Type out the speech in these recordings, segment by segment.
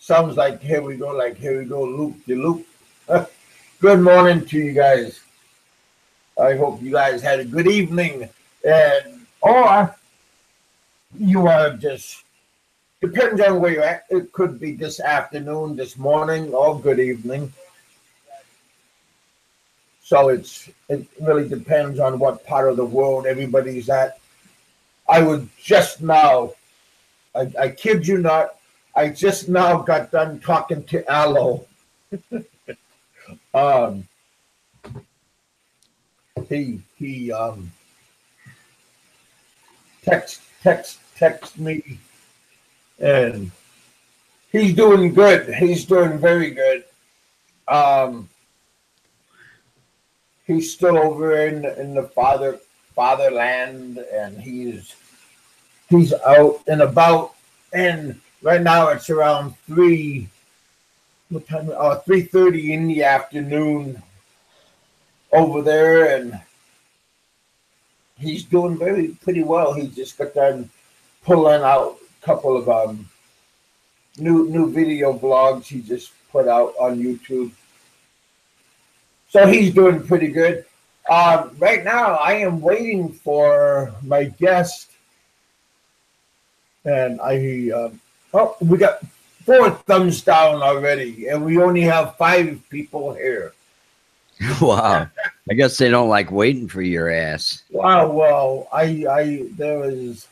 Sounds like here we go, loop de loop. Good morning to you guys. I hope you guys had a good evening, and or you are just depends on where you're at. It could be this afternoon, this morning, or good evening. So it really depends on what part of the world everybody's at. I was just now, I kid you not, I just now got done talking to Aloe. Um, he text me, and he's doing good. He's doing very good. Um, he's still over in the fatherland, and he's out and about. And right now it's around 3:30 in the afternoon over there, and he's doing pretty well. He just got done pulling out a couple of new video vlogs he just put out on YouTube. So he's doing pretty good. Right now I am waiting for my guest, and we got 4 thumbs down already, and we only have 5 people here. Wow. I guess they don't like waiting for your ass. Wow. Well, there was,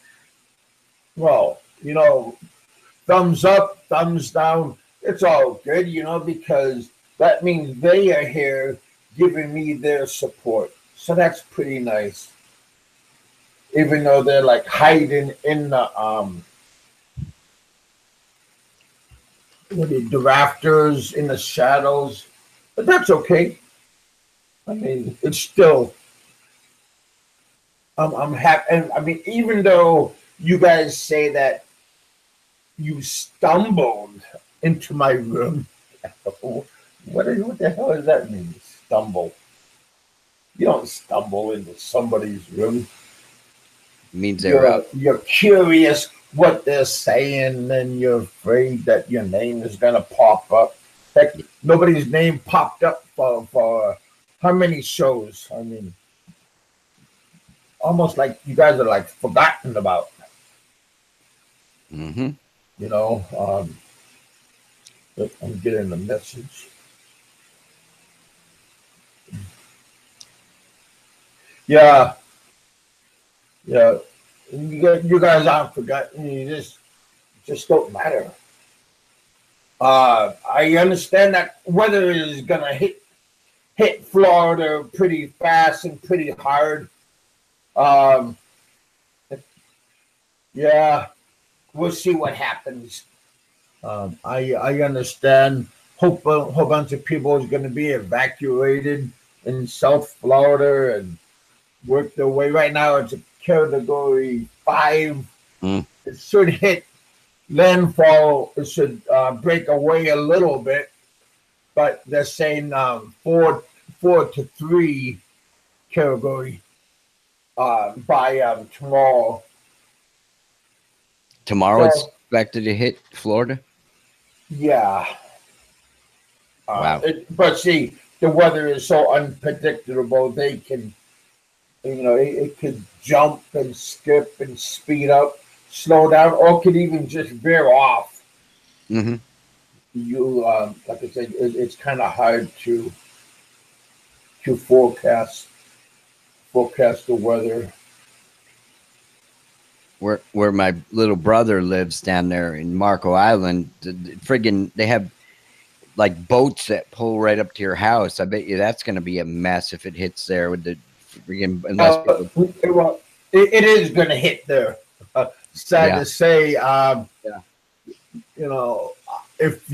thumbs up, thumbs down. It's all good, because that means they are here giving me their support. So that's pretty nice. Even though they're like hiding in the rafters, in the shadows, but that's okay. I mean, it's still, I'm happy. And I mean, even though you guys say that you stumbled into my room, what the hell does that mean? Stumble? You don't stumble into somebody's room. It means you're curious what they're saying, and you're afraid that your name is gonna pop up. Heck, nobody's name popped up for how many shows? I mean, almost like you guys are like forgotten about. Mm-hmm. I'm getting a message. Yeah. You guys aren't forgotten. You just don't matter. I understand that weather is gonna hit Florida pretty fast and pretty hard. Yeah, we'll see what happens. I understand. Whole bunch of people is going to be evacuated in South Florida and work their way. Right now, it's a Category 5. It should hit landfall. It should break away a little bit, but they're saying 4 to 3 category by tomorrow. Tomorrow it's expected to hit Florida? Yeah. Wow. But see, the weather is so unpredictable. They can, it could jump and skip and speed up, slow down, or could even just veer off. Mm-hmm. Like I said, it's kind of hard to forecast the weather. Where my little brother lives down there in Marco Island, they have like boats that pull right up to your house. I bet you that's going to be a mess if it hits there with the friggin' well, it is going to hit there. Sad to say, if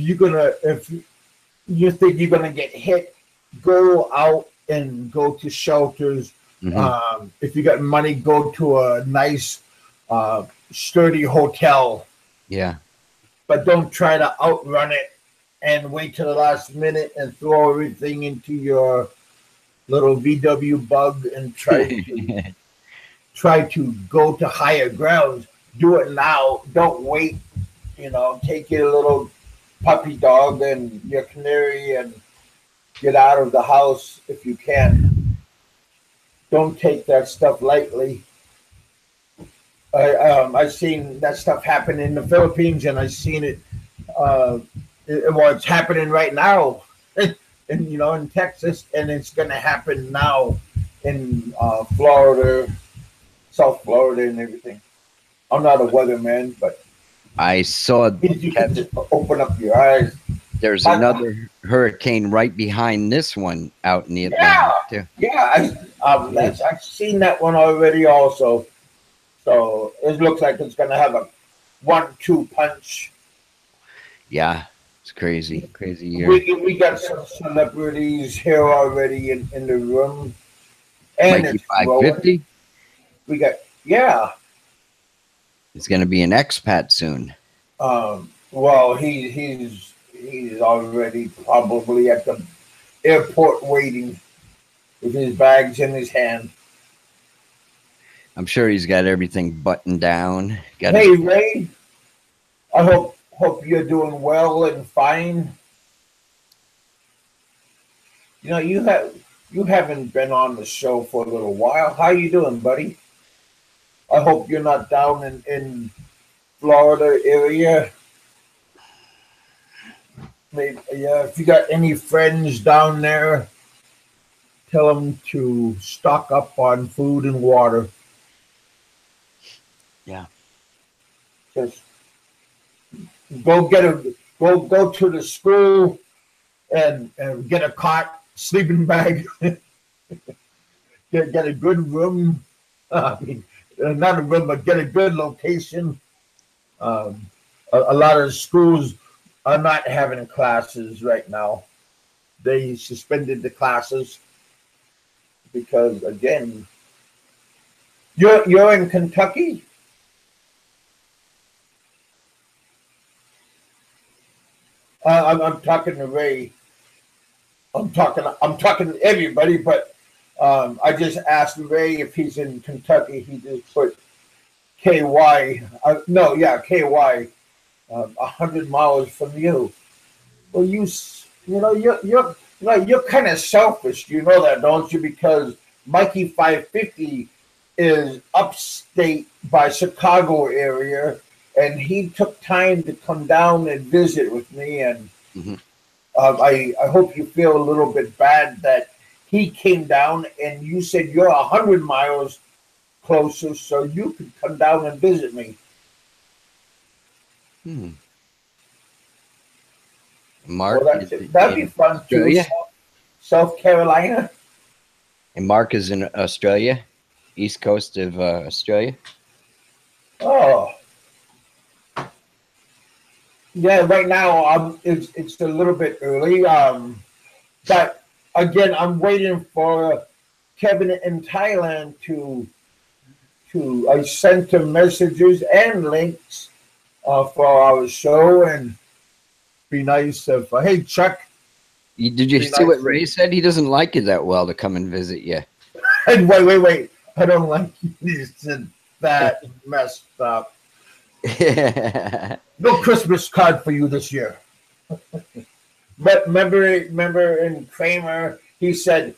you think you're gonna get hit, go out and go to shelters. Mm-hmm. If you got money, go to a nice, sturdy hotel. Yeah. But don't try to outrun it and wait till the last minute and throw everything into your little VW bug and try to go to higher grounds. Do it now. Don't wait. Take it a little puppy dog and your canary and get out of the house if you can. Don't take that stuff lightly. I seen that stuff happen in the Philippines, and I seen it. Well, it's happening right now, and in Texas, and it's going to happen now in Florida, South Florida, and everything. I'm not a weatherman, but I saw you can just open up your eyes. There's another hurricane right behind this one out in the Atlantic too. Yeah, I've seen that one already also. So it looks like it's going to have a 1-2 punch. Yeah, it's crazy year. We got some celebrities here already in the room. And Mikey 550? We got, He's going to be an expat soon. Well, he's already probably at the airport waiting with his bags in his hand. I'm sure he's got everything buttoned down. Hey, Ray, I hope you're doing well and fine. You haven't been on the show for a little while. How you doing, buddy? I hope you're not down in Florida area. Maybe, if you got any friends down there, tell them to stock up on food and water. Yeah. Just go to the school and get a cot, sleeping bag, get a good room. Not a room, but get a good location. A lot of schools are not having classes right now. They suspended the classes because, again, you're in Kentucky. I'm talking to Ray. I'm talking to everybody, but I just asked Ray if he's in Kentucky. He just put KY. KY. 100 miles from you. Well, you're kind of selfish. You know that, don't you? Because Mikey 550 is upstate by Chicago area, and he took time to come down and visit with me. And I hope you feel a little bit bad that he came down, and you said you're 100 miles closer, so you could come down and visit me. Mark, that'd be fun too. Yeah. South Carolina. And Mark is in Australia, east coast of Australia. Oh, yeah. Right now, it's a little bit early. But again, I'm waiting for Kev-In-Thailand to. I sent him messages and links for our show, and be nice if hey Chuck. Did you see what Ray said? He doesn't like you that well to come and visit you. And wait! I don't like you. He said that messed up. No Christmas card for you this year. But remember in Kramer, he said,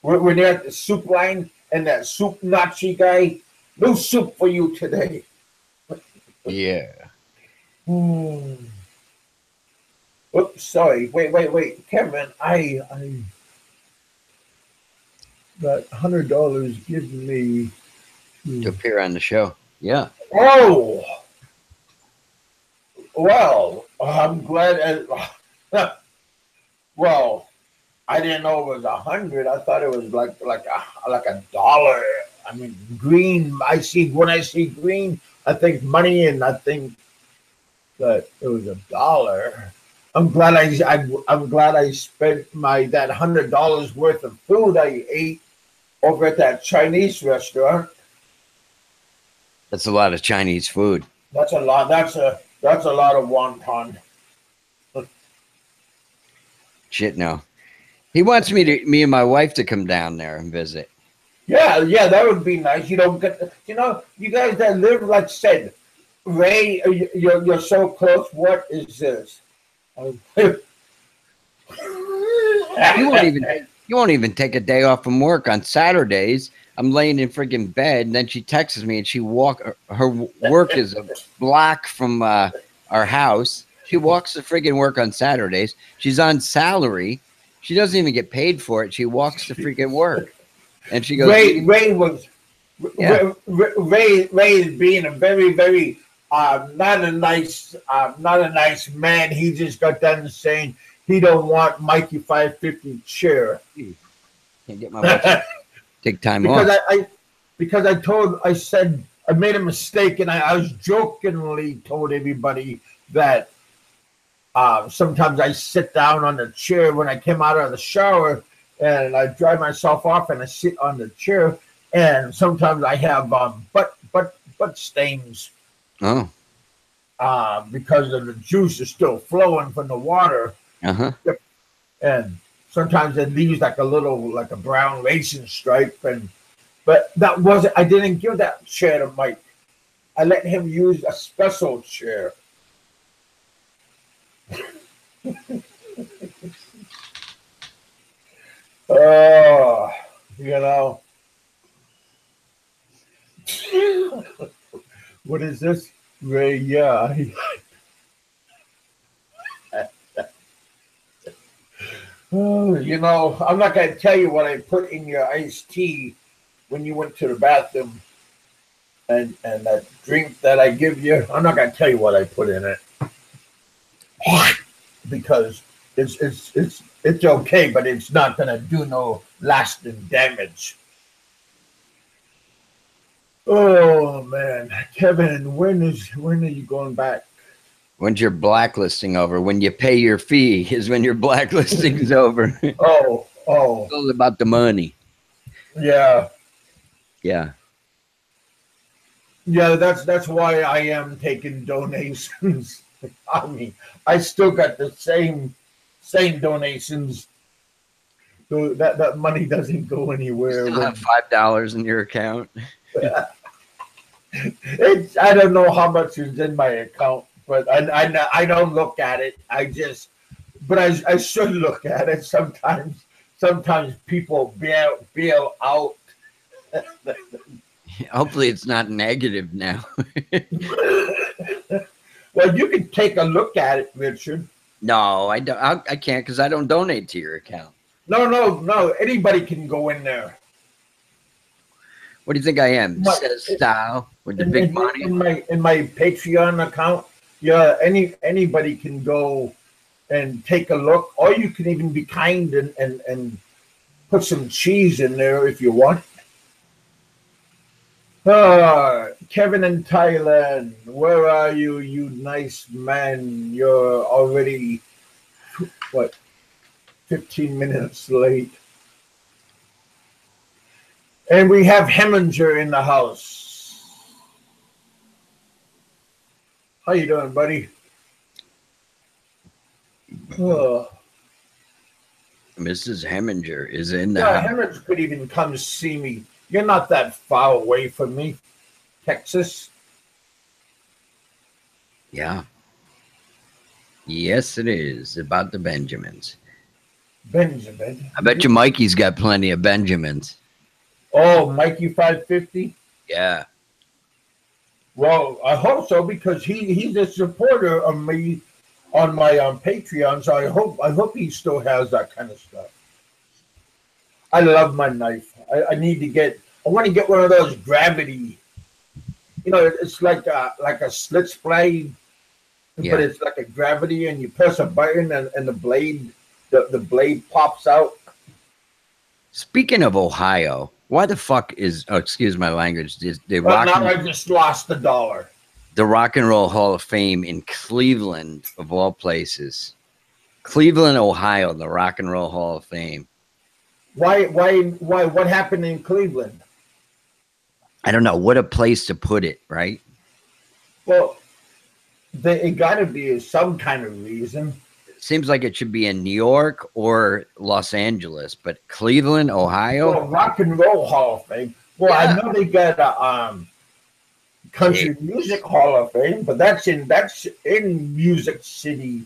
we're near at the soup line, and that soup Nazi guy, no soup for you today. Yeah. Oops, sorry. Wait, Kevin. I that $100 gives me to appear on the show. Yeah. Oh. Well, I'm glad. Well, I didn't know it was 100. I thought it was like a dollar. I mean, green. When I see green, I think money, and I think that it was $1. I'm glad I spent that $100 worth of food I ate over at that Chinese restaurant. That's a lot of Chinese food. That's a lot. That's a lot of wonton. Shit, no. He wants me and my wife to come down there and visit. Yeah, that would be nice. You guys that live, like I said, Ray, you're so close. What is this? You won't even take a day off from work on Saturdays. I'm laying in freaking bed, and then she texts me, and her work is a block from our house. She walks to freaking work on Saturdays. She's on salary. She doesn't even get paid for it. She walks to freaking work, and she goes. Ray is being a very, very not a nice man. He just got done saying he don't want Mikey 550 chair. Can't get my wife take time off. Because I said I made a mistake, and I was jokingly told everybody that sometimes I sit down on the chair when I came out of the shower, and I dry myself off, and I sit on the chair, and sometimes I have butt stains. Oh. Because of the juice is still flowing from the water. Uh-huh. And sometimes it leaves like a brown racing stripe. But that wasn't, I didn't give that chair to Mike. I let him use a special chair. Oh, what is this? Ray, yeah. Oh, I'm not going to tell you what I put in your iced tea when you went to the bathroom and that drink that I give you. I'm not going to tell you what I put in it because it's okay, but it's not going to do no lasting damage. Oh man, Kevin, when are you going back? When's your blacklisting over? When you pay your fee is when your blacklisting's over. Oh. It's all about the money. Yeah. Yeah. Yeah, that's why I am taking donations. I mean, I still got the same donations. So that money doesn't go anywhere. You still have $5 in your account. I don't know how much is in my account, but I don't look at it. I should look at it sometimes. Sometimes people bail out. Hopefully, it's not negative now. Well, you can take a look at it, Richard. No, I don't. I can't because I don't donate to your account. No. Anybody can go in there. What do you think I am? Style with the big money in my Patreon account. Yeah, anybody can go and take a look, or you can even be kind and put some cheese in there if you want. Kev-In-Thailand, where are you, you nice man? You're already 15 minutes late. And we have Heminger in the house. How you doing, buddy? Mrs. Heminger is in the house. Heminger could even come see me. You're not that far away from me, Texas. Yeah. Yes, it is. About the Benjamins. Benjamin. I bet you Mikey's got plenty of Benjamins. Oh, Mikey 550? Yeah. Well, I hope so because he's a supporter of me on my Patreon, so I hope he still has that kind of stuff. I love my knife. I want to get one of those gravity. It's like a slits blade, but it's like a gravity, and you press a button and the blade pops out. Speaking of Ohio, why the fuck is excuse my language? Now I just lost $1. The Rock and Roll Hall of Fame in Cleveland, of all places. Cleveland, Ohio, the Rock and Roll Hall of Fame. Why? What happened in Cleveland? I don't know. What a place to put it, right? Well, it got to be some kind of reason. Seems like it should be in New York or Los Angeles, but Cleveland, Ohio. Well, Rock and Roll Hall of Fame. Well, yeah. I know Country Music Hall of Fame, but that's in Music City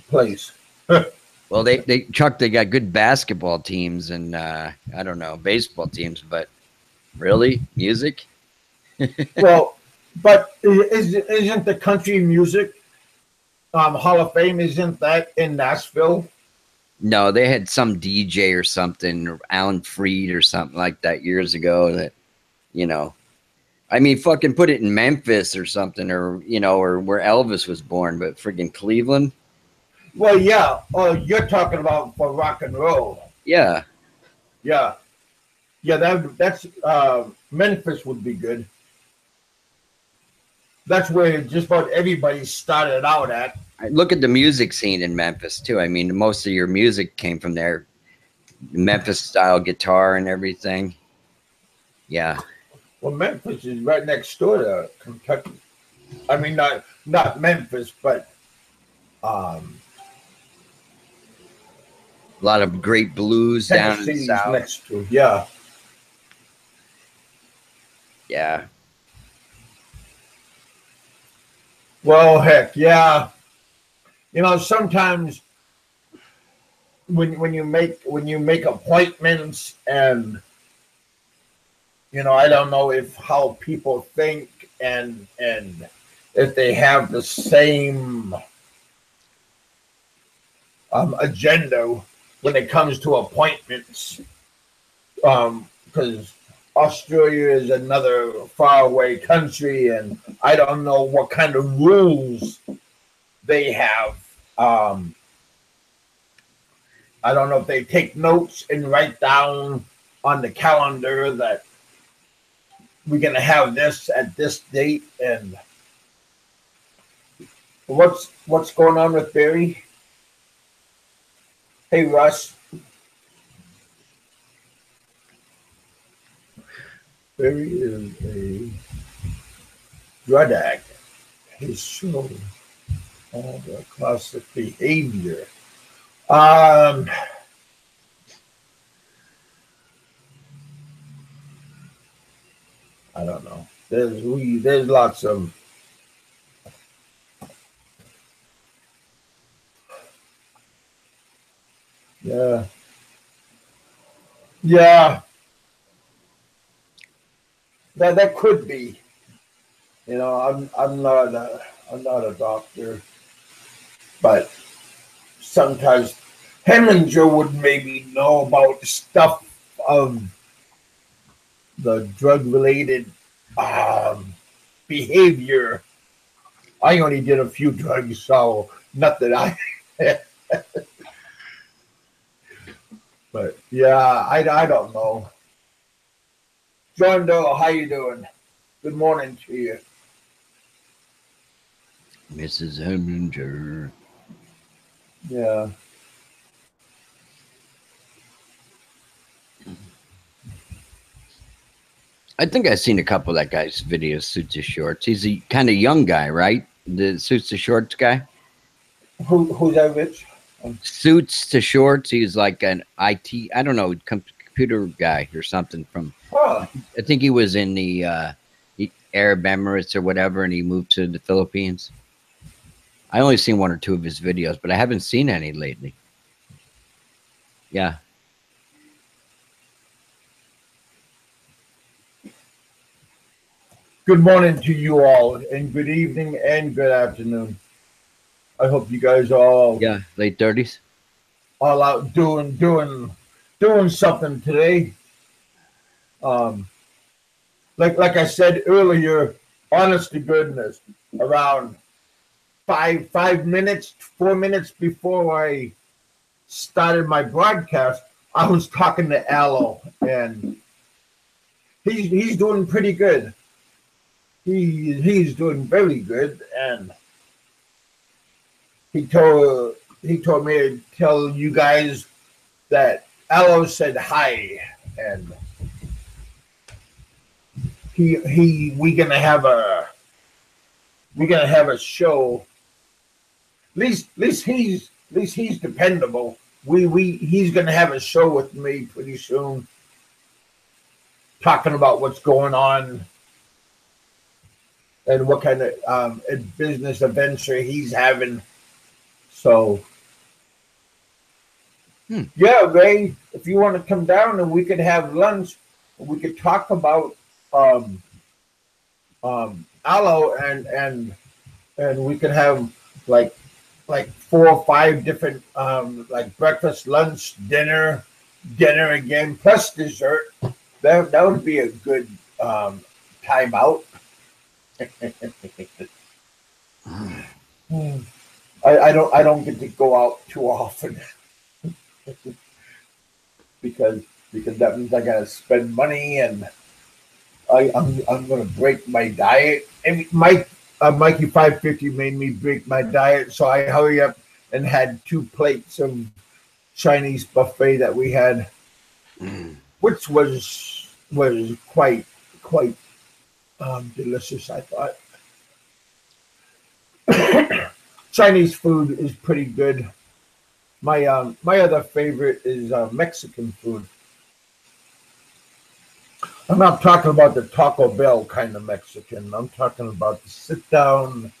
place. Well, they got good basketball teams and I don't know, baseball teams, but really music? Well, but isn't the Country Music Hall of Fame, isn't that in Nashville? No, they had some DJ or something, or Alan Freed or something like that years ago that, you know, I mean, fucking put it in Memphis or something, or, you know, or where Elvis was born, but friggin' Cleveland. Well, yeah. Oh, you're talking about for rock and roll. Yeah. Yeah. Yeah, that's Memphis would be good. That's where just about everybody started out at. Look at the music scene in Memphis too. I mean, most of your music came from there. Memphis style guitar and everything. Yeah. Well, Memphis is right next door to Kentucky. I mean, not Memphis, but a lot of great blues down in the south. Next to, yeah. Yeah. Well, heck, yeah. You know, sometimes when you make appointments, and you know, I don't know if how people think and if they have the same agenda when it comes to appointments, because Australia is another faraway country, and I don't know what kind of rules they have. I don't know if they take notes and write down on the calendar that we're going to have this at this date. And what's going on with Barry? Hey, Russ. Barry is a drug addict. His show all the classic behavior. I don't know. There's lots of yeah. That could be. You know, I'm not a doctor, but sometimes Heminger would maybe know about stuff of the drug-related behavior. I only did a few drugs, so not that I. But yeah, I don't know. John Doe, how you doing? Good morning to you, Mrs. Heminger. Yeah. I think I've seen a couple of that guy's videos, Suits to Shorts. He's a kind of young guy, right? The Suits to Shorts guy. Who's that, Rich? Suits to Shorts. He's like an IT, I don't know, computer guy or something from. Oh. I think he was in the Arab Emirates or whatever, and he moved to the Philippines. I only seen one or two of his videos, but I haven't seen any lately. Yeah. Good morning to you all, and good evening and good afternoon. I hope you guys are all late 30s, all out doing something today. Like I said earlier, honest to goodness, around 4 minutes before I started my broadcast, I was talking to Aloe, and he's doing pretty good. He's doing very good, and he told me to tell you guys that Aloe said hi, and we're gonna have a show. At least he's dependable. He's gonna have a show with me pretty soon, talking about what's going on and what kind of business adventure he's having. So, yeah, Ray, if you want to come down and we could have lunch, we could talk about aloe, and we could have like 4 or 5 different like breakfast, lunch, dinner again, plus dessert. That would be a good time out. I don't get to go out too often because that means I gotta spend money, and I'm gonna break my diet. And Mikey 550 made me break my diet, so I hurry up and had 2 plates of Chinese buffet that we had, which was quite delicious, I thought. Chinese food is pretty good. My other favorite is Mexican food. I'm not talking about the Taco Bell kind of Mexican. I'm talking about the sit-down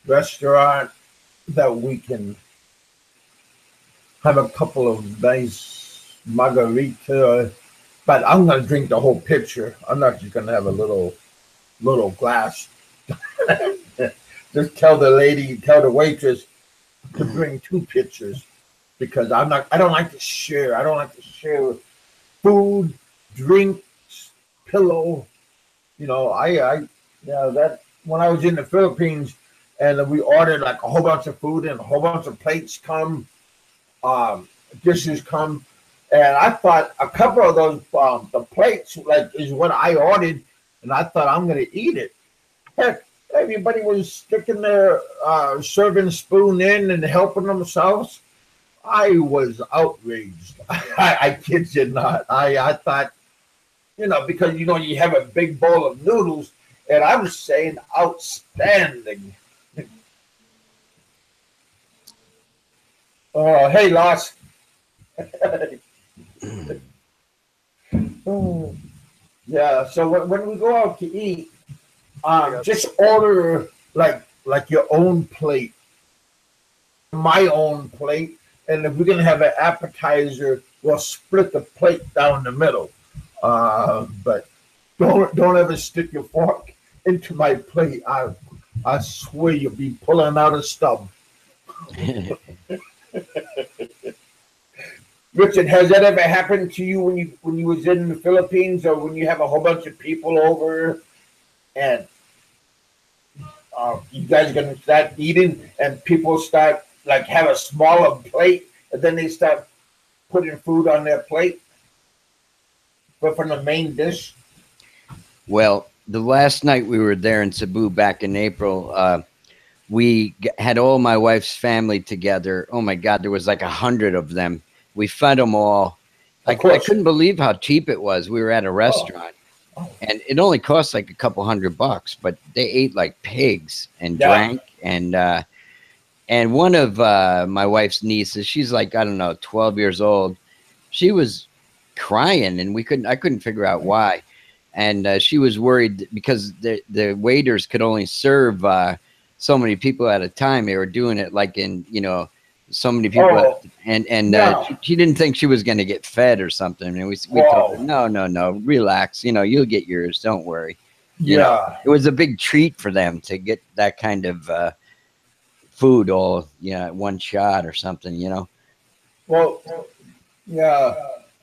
restaurant that we can have a couple of nice margarita. But I'm going to drink the whole pitcher. I'm not just going to have a little glass. Just tell the waitress to bring 2 pitchers, because I don't like to share. I don't like to share food, drink, pillow. That when I was in the Philippines and we ordered like a whole bunch of food and a whole bunch of plates come, dishes come, and I thought a couple of those the plates is what I ordered, and I thought I'm gonna eat it. Heck, everybody was sticking their serving spoon in and helping themselves. I was outraged. I kid you not. I thought, because you have a big bowl of noodles, and I was saying outstanding. Hey, Loss. Yeah. So when we go out to eat, just order like your own plate, my own plate, and if we're gonna have an appetizer, we'll split the plate down the middle. But don't ever stick your fork into my plate. I swear you'll be pulling out a stub. Richard, has that ever happened to you when you was in the Philippines, or when you have a whole bunch of people over and you guys are gonna start eating and people start have a smaller plate, and then they start putting food on their plate from the main dish? Well, the last night we were there in Cebu back in April, we had all my wife's family together. Oh my God, there was like 100 of them. We fed them all. I couldn't believe how cheap it was. We were at a restaurant, and it only cost like a couple $100, but they ate like pigs and drank. And one of my wife's nieces, she's like, I don't know, 12 years old. She was crying, and I couldn't figure out why. And she was worried because the waiters could only serve so many people at a time. They were doing it like in, so many people. She didn't think she was going to get fed or something. And we told her, no, relax. You'll get yours. Don't worry. It was a big treat for them to get that kind of food all, one shot or something, Well, yeah.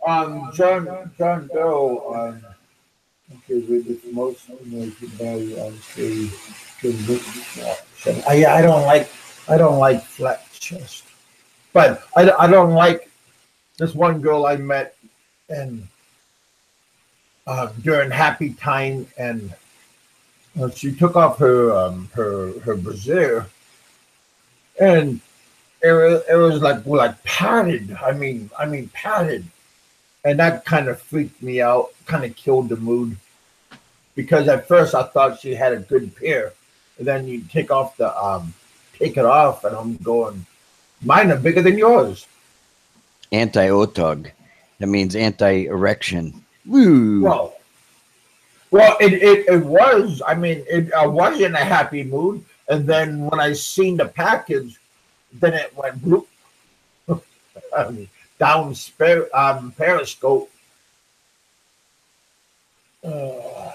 John Doe, with most American value on stage. I don't like flat chest, but I don't like this one girl I met and during Happy Time, and she took off her brassiere, and it was like padded. I mean padded. And that kind of freaked me out, kind of killed the mood. Because at first I thought she had a good pair. And then you take it off, and I'm going, mine are bigger than yours. Anti-otog. That means anti-erection. Woo! Well, Well, it was. I mean, I was in a happy mood, and then when I seen the package, then it went bloop, down Periscope. Uh,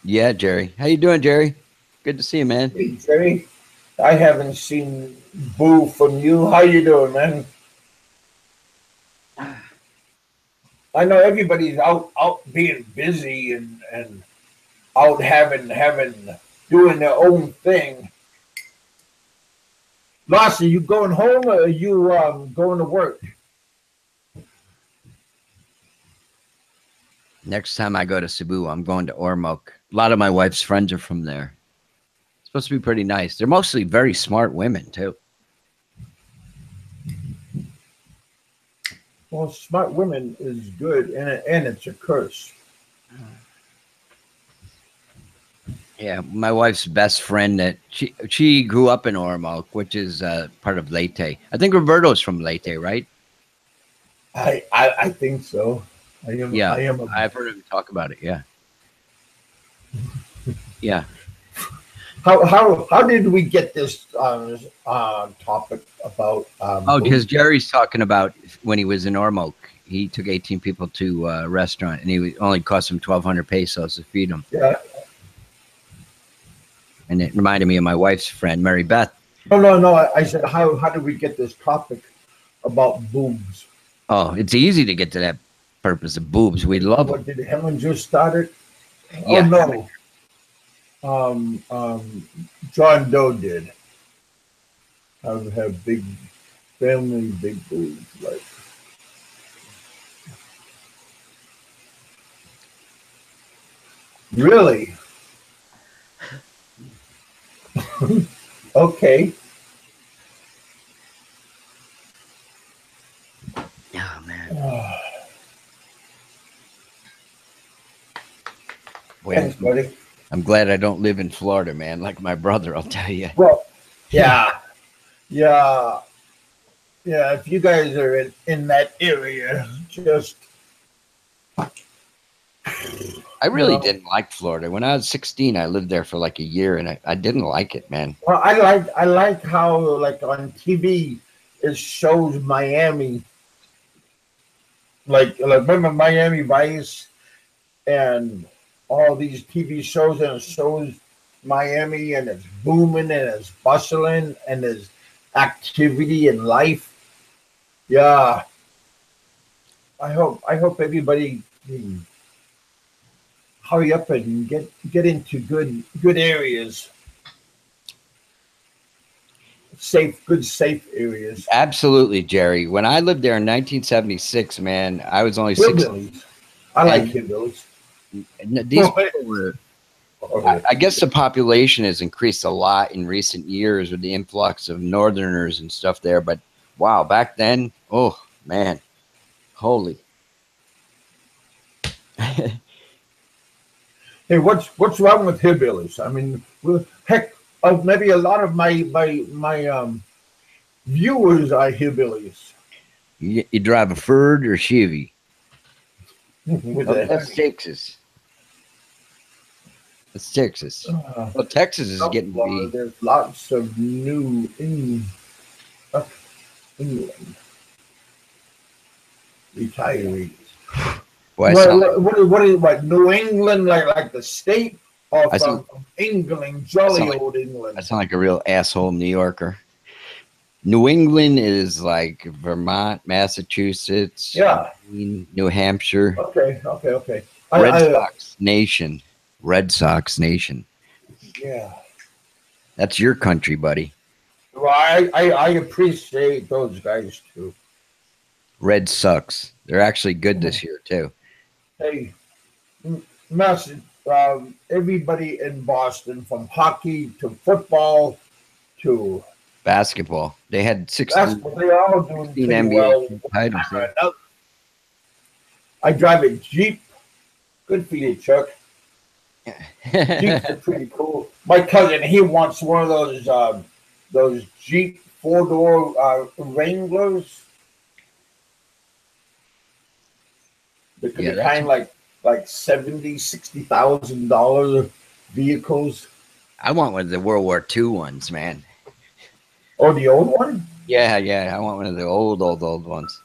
Yeah, Jerry. How you doing, Jerry? Good to see you, man. hey, Jerry, I haven't seen Boo from you. How you doing, man? I know everybody's out being busy and out having doing their own thing. Lassie, you going home or are you going to work? Next time I go to Cebu, I'm going to Ormoc. A lot of my wife's friends are from there. It's supposed to be pretty nice. They're mostly very smart women, too. Well, smart women is good, and it's a curse. Yeah, my wife's best friend that she grew up in Ormoc, which is part of Leyte. I think Roberto's from Leyte, right? I think so. Yeah, I am a, I've heard him talk about it. Yeah, yeah. how did we get this topic about Oh, because Jerry's talking about when he was in Ormoc, he took 18 people to a restaurant, and he only cost him 1,200 pesos to feed them. yeah. And it reminded me of my wife's friend, Mary Beth. No. I said how did we get this topic about boobs? Oh, it's easy to get to that purpose of boobs. We love them. What did Helen just start it? Yeah. Oh no. John Doe did. Have big family, big boobs. Like really? Okay. Oh, man. Boy, Thanks, buddy. I'm glad I don't live in Florida, man. Like my brother, I'll tell you. Well, yeah. If you guys are in that area, just I really didn't like Florida. When I was 16, I lived there for like a year, and I didn't like it, man. well, I like how like on TV it shows Miami. Like remember Miami Vice and all these TV shows, and it shows Miami and it's booming and it's bustling and there's activity and life. Yeah. I hope everybody can hurry up and get into good areas. Safe areas. Absolutely, Jerry. When I lived there in 1976, man, I was only 16. Hillbillies. I like hillbillies. These people were. I guess the population has increased a lot in recent years with the influx of Northerners and stuff there. But wow, back then, oh man, holy. Hey, what's wrong with hillbillies? I mean, heck, maybe a lot of my viewers are hillbillies. You drive a Ford or Chevy? That's Texas. It's Texas. Well, Texas is getting to be. There's lots of New England retirees. What New England like the state or from England, jolly old England? I sound like a real asshole New Yorker. New England is like Vermont, Massachusetts, New Hampshire. Okay. Red Sox Nation. Red Sox Nation. Yeah. That's your country, buddy. Well, I appreciate those guys too. Red Sox. They're actually good this year too. Hey, everybody in Boston, from hockey to football to basketball, they had 16. They're all doing pretty NBA titles. I drive a Jeep. Good for you, Chuck. Jeeps are pretty cool. My cousin, he wants one of those Jeep 4-door Wranglers. They could be kind of like like $60,000 vehicles. I want one of the World War II ones, man. Oh, the old one? Yeah, I want one of the old ones.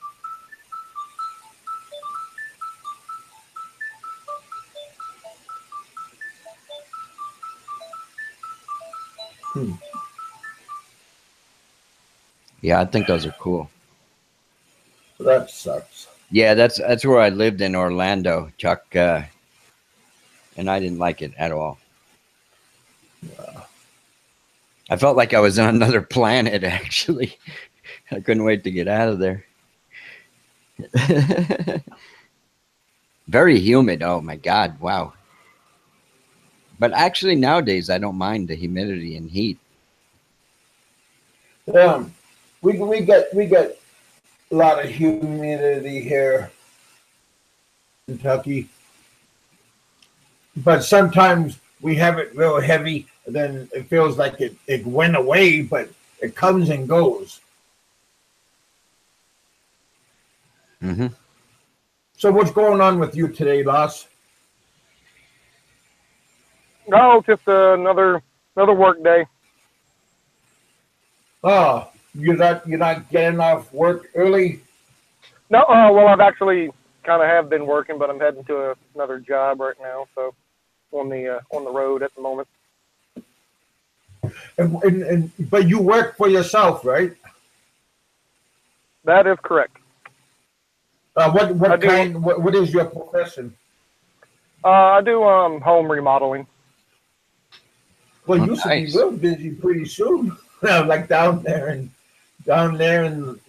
Yeah, I think those are cool. That sucks. Yeah, that's where I lived in Orlando, Chuck, and I didn't like it at all. Yeah. I felt like I was on another planet, actually. I couldn't wait to get out of there. Very humid. Oh, my God. Wow. But actually, nowadays, I don't mind the humidity and heat. We get a lot of humidity here in Kentucky, but sometimes we have it real heavy, and then it feels like it went away, but it comes and goes. Mm-hmm. So what's going on with you today, Loss? No, just another work day. Oh, you're not getting off work early? No, well, I've actually kind of have been working, but I'm heading to another job right now, so on the road at the moment. But you work for yourself, right? That is correct. What is your profession? I do home remodeling. Well, you should be real busy pretty soon. Like down there in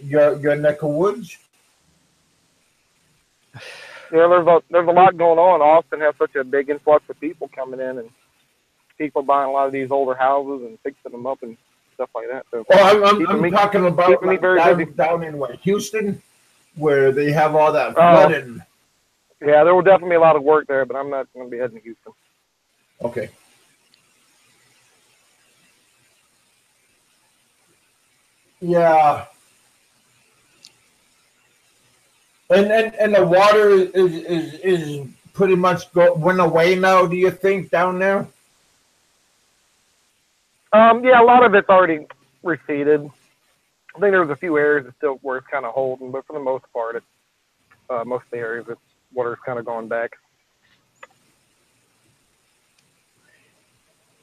your neck of woods. Yeah, there's a lot going on. Austin has such a big influx of people coming in, and people buying a lot of these older houses and fixing them up and stuff like that. So, I'm talking about like down in Houston, where they have all that flooding. Yeah, there will definitely be a lot of work there, but I'm not going to be heading to Houston. Okay. Yeah. And the water is pretty much went away now, do you think, down there? Yeah, a lot of it's already receded. I think there was a few areas that still were kind of holding, but for the most part, it's most of the areas, water's kind of gone back.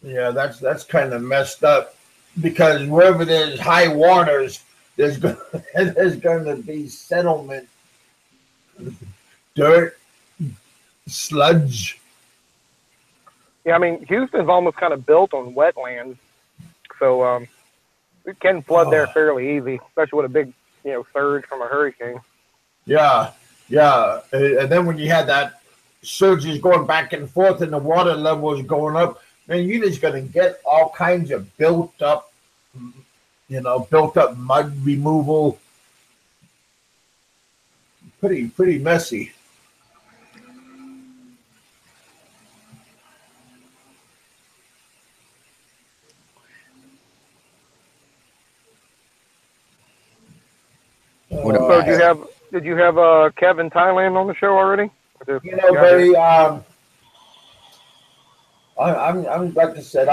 Yeah, that's kind of messed up, because wherever there's high waters, there's going to be settlement, dirt, sludge. Yeah, I mean, Houston's almost kind of built on wetlands, so it can flood there fairly easy, especially with a big, surge from a hurricane. Yeah, and then when you had that surges going back and forth and the water levels going up, man, you're just gonna get all kinds of built up mud removal. Pretty messy. So did you have Kev-In-Thailand on the show already? Buddy, I'm like I said,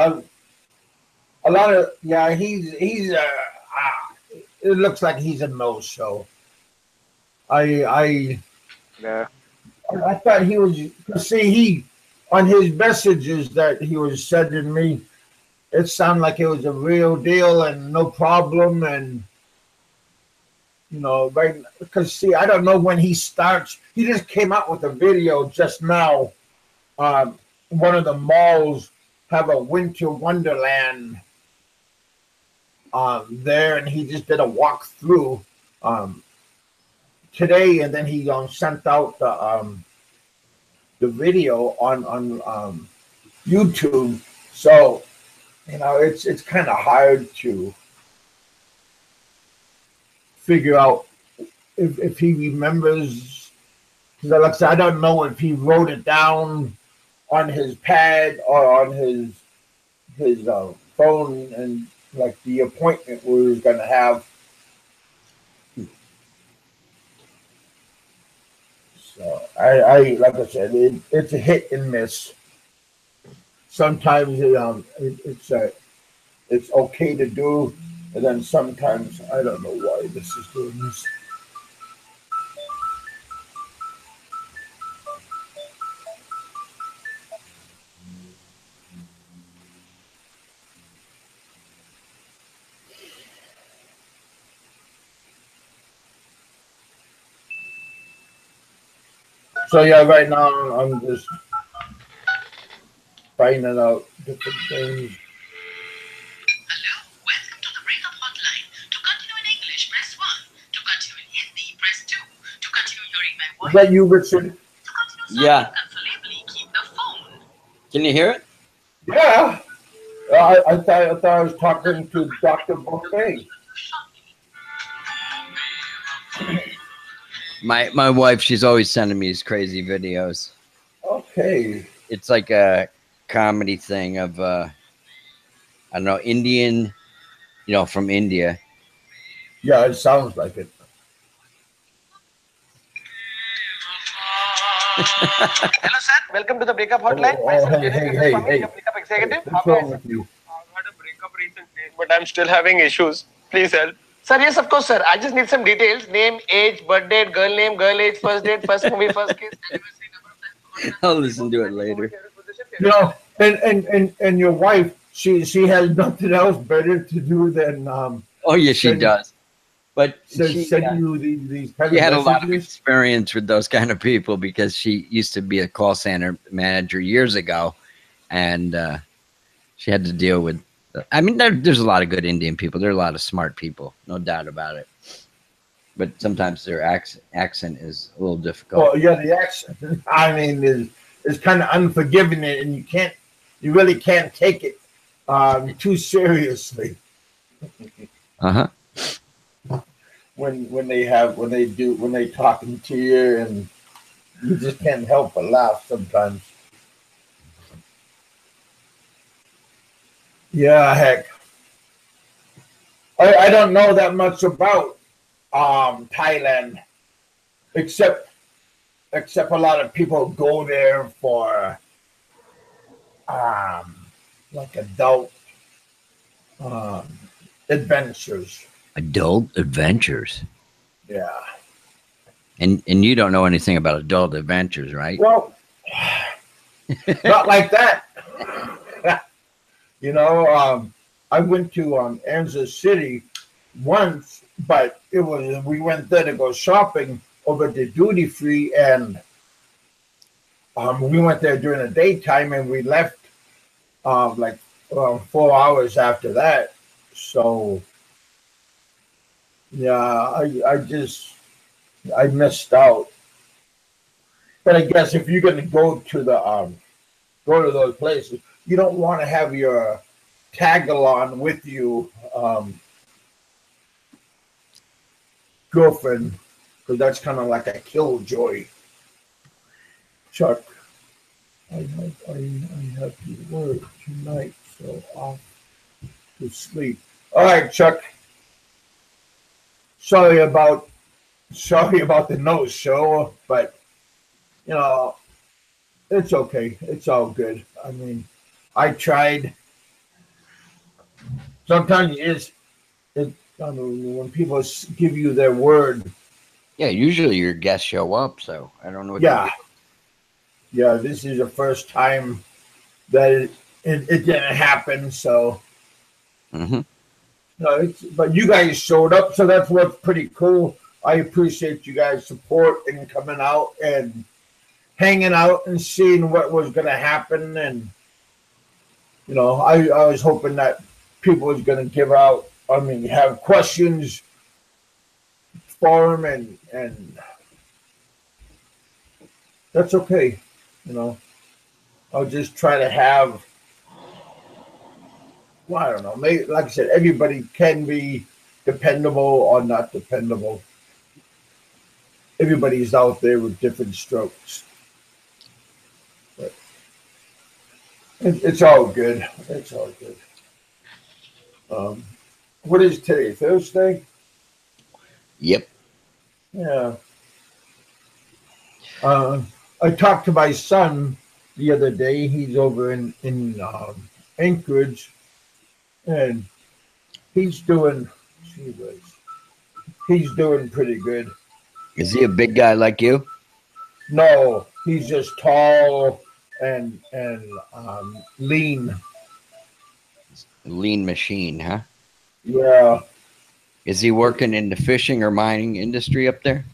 he's it looks like he's a no-show. I thought he was, he on his messages that he was sending me, it sounded like it was a real deal and no problem, and right, because I don't know when he starts. He just came out with a video just now. One of the malls have a winter wonderland there, and he just did a walkthrough today, and then he sent out the video on YouTube. So it's kind of hard to figure out if he remembers, because like I said, I don't know if he wrote it down on his pad or on his phone, and like the appointment we was gonna have. So I like I said, it's a hit and miss. Sometimes it's okay to do, and then sometimes I don't know why this is doing this. So yeah, right now I'm just finding out different things. Hello, welcome to the breakup hotline. To continue in English, press 1. To continue in Hindi, press 2. To continue hearing my Is voice, that you, Richard? to continue Yeah. sounding consolably, keep the phone. Can you hear it? Yeah. I thought I was talking to Dr. Bullpen. My wife, she's always sending me these crazy videos. Okay. It's like a comedy thing of I don't know, Indian, from India. Yeah, it sounds like it. Hello, sir. Welcome to the breakup hotline. Hey. Your breakup executive. What's wrong with you? I've had a breakup recently, but I'm still having issues. Please help. Sir, yes, of course, sir. I just need some details. Name, age, birth date, girl name, girl age, first date, first movie, first kiss, anniversary, number of times. I'll listen to it later. You know, and your wife, she has nothing else better to do than Oh yeah, she does. But she send you these kind she of had a lot of messages. experience with those kind of people because she used to be a call center manager years ago, and she had to deal with. I mean, there's a lot of good Indian people. There are a lot of smart people, no doubt about it. But sometimes their accent is a little difficult. Well, yeah, the accent. I mean, is kind of unforgiving, and you really can't take it too seriously. Uh-huh. When they talking to you, and you just can't help but laugh sometimes. Yeah, heck. I don't know that much about Thailand, except a lot of people go there for like adult um, adventures. Adult adventures. Yeah. And you don't know anything about adult adventures, right? Well, not like that. I went to Anza City once, but we went there to go shopping over the duty free, and we went there during the daytime, and we left 4 hours after that. So yeah, I missed out. But I guess if you're going to go to those places, you don't want to have your tag-along with you, girlfriend, because that's kind of like a killjoy. Chuck, I have to work tonight, so off to sleep. All right, Chuck. Sorry about the no show, but it's okay. It's all good. I mean, I tried. Sometimes when people give you their word. Yeah, usually your guests show up, so I don't know what Yeah. Yeah, this is the first time that it didn't happen, so. Mm-hmm. No, but you guys showed up, so that's what's pretty cool. I appreciate you guys' support and coming out and hanging out and seeing what was going to happen. And, I was hoping that people was going to have questions for them, and that's okay. I'll just try to have, well, I don't know. Maybe, like I said, everybody can be dependable or not dependable. Everybody's out there with different strokes. But it's all good. It's all good. What is today? Thursday? Yep. Yeah. I talked to my son the other day. He's over in Anchorage, and he's doing. He's doing pretty good. Is he a big guy like you? No, he's just tall and lean. Lean machine, huh? Yeah. Is he working in the fishing or mining industry up there?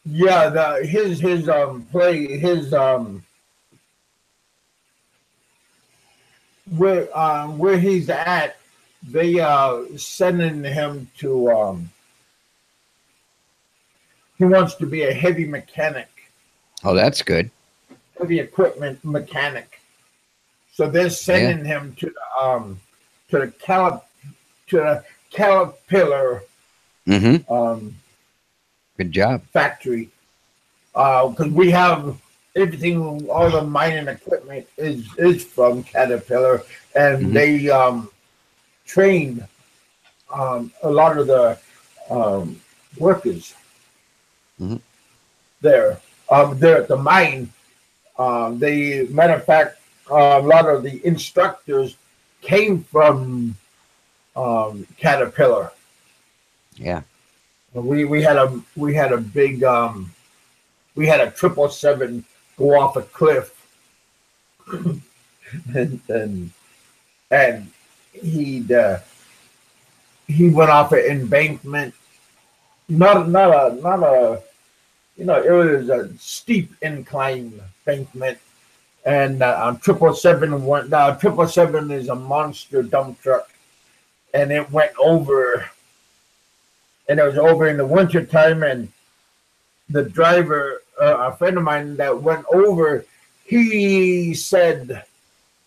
Yeah. His play his where he's at. They sending him to. He wants to be a heavy mechanic. Oh, that's good. Heavy equipment mechanic. So they're sending him to the Caterpillar Good job. factory. Because we have everything, all the mining equipment is from Caterpillar, and they train a lot of the workers there. There at the mine, they matter of fact, a lot of the instructors came from Caterpillar. Yeah. We had a big we had a 777 go off a cliff, and he went off an embankment. Not a it was a steep incline embankment, and 777 went. 777 is a monster dump truck, and it went over. And it was over in the winter time, and the driver, a friend of mine that went over, he said,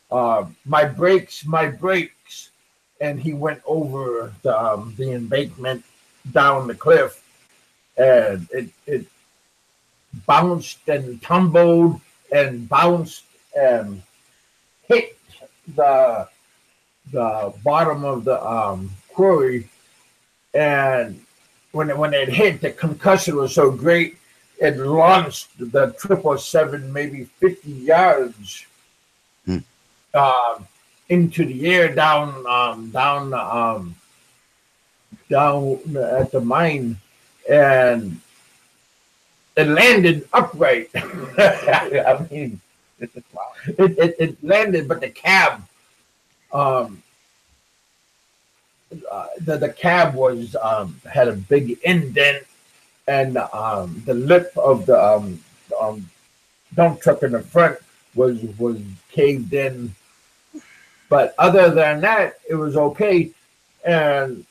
my brakes, and he went over the embankment down the cliff, and it bounced and tumbled and bounced and hit the bottom of the quarry, and when it hit, the concussion was so great, it launched the 777 maybe 50 yards into the air down at the mine, and it landed upright. I mean, it landed, but the cab, the cab was had a big indent, and the lip of the dump truck in the front was caved in. But other than that, it was okay. And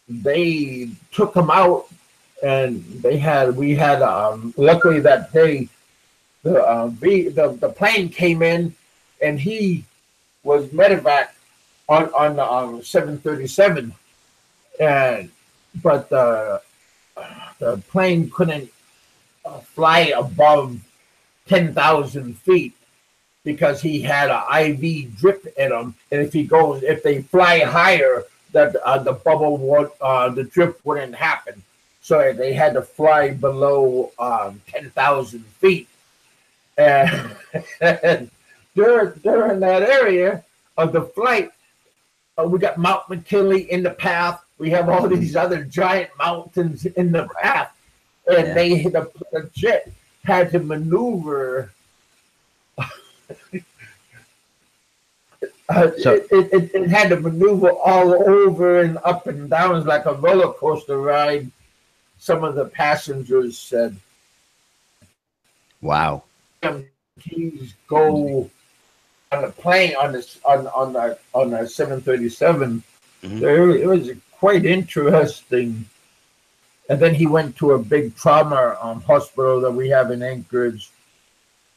they took him out, and we had luckily that day the plane came in, and he was medevac on the 737, but the plane couldn't fly above 10,000 feet because he had an IV drip in him, and if they fly higher, that the bubble would the drip wouldn't happen. So they had to fly below 10,000 feet, and during that area of the flight. We got Mount McKinley in the path. We have all these other giant mountains in the path, and the jet had to maneuver. It had to maneuver all over and up and down. It was like a roller coaster ride. Some of the passengers said, "Wow, please go." On the plane on the 737, it was quite interesting. And then he went to a big trauma hospital that we have in Anchorage,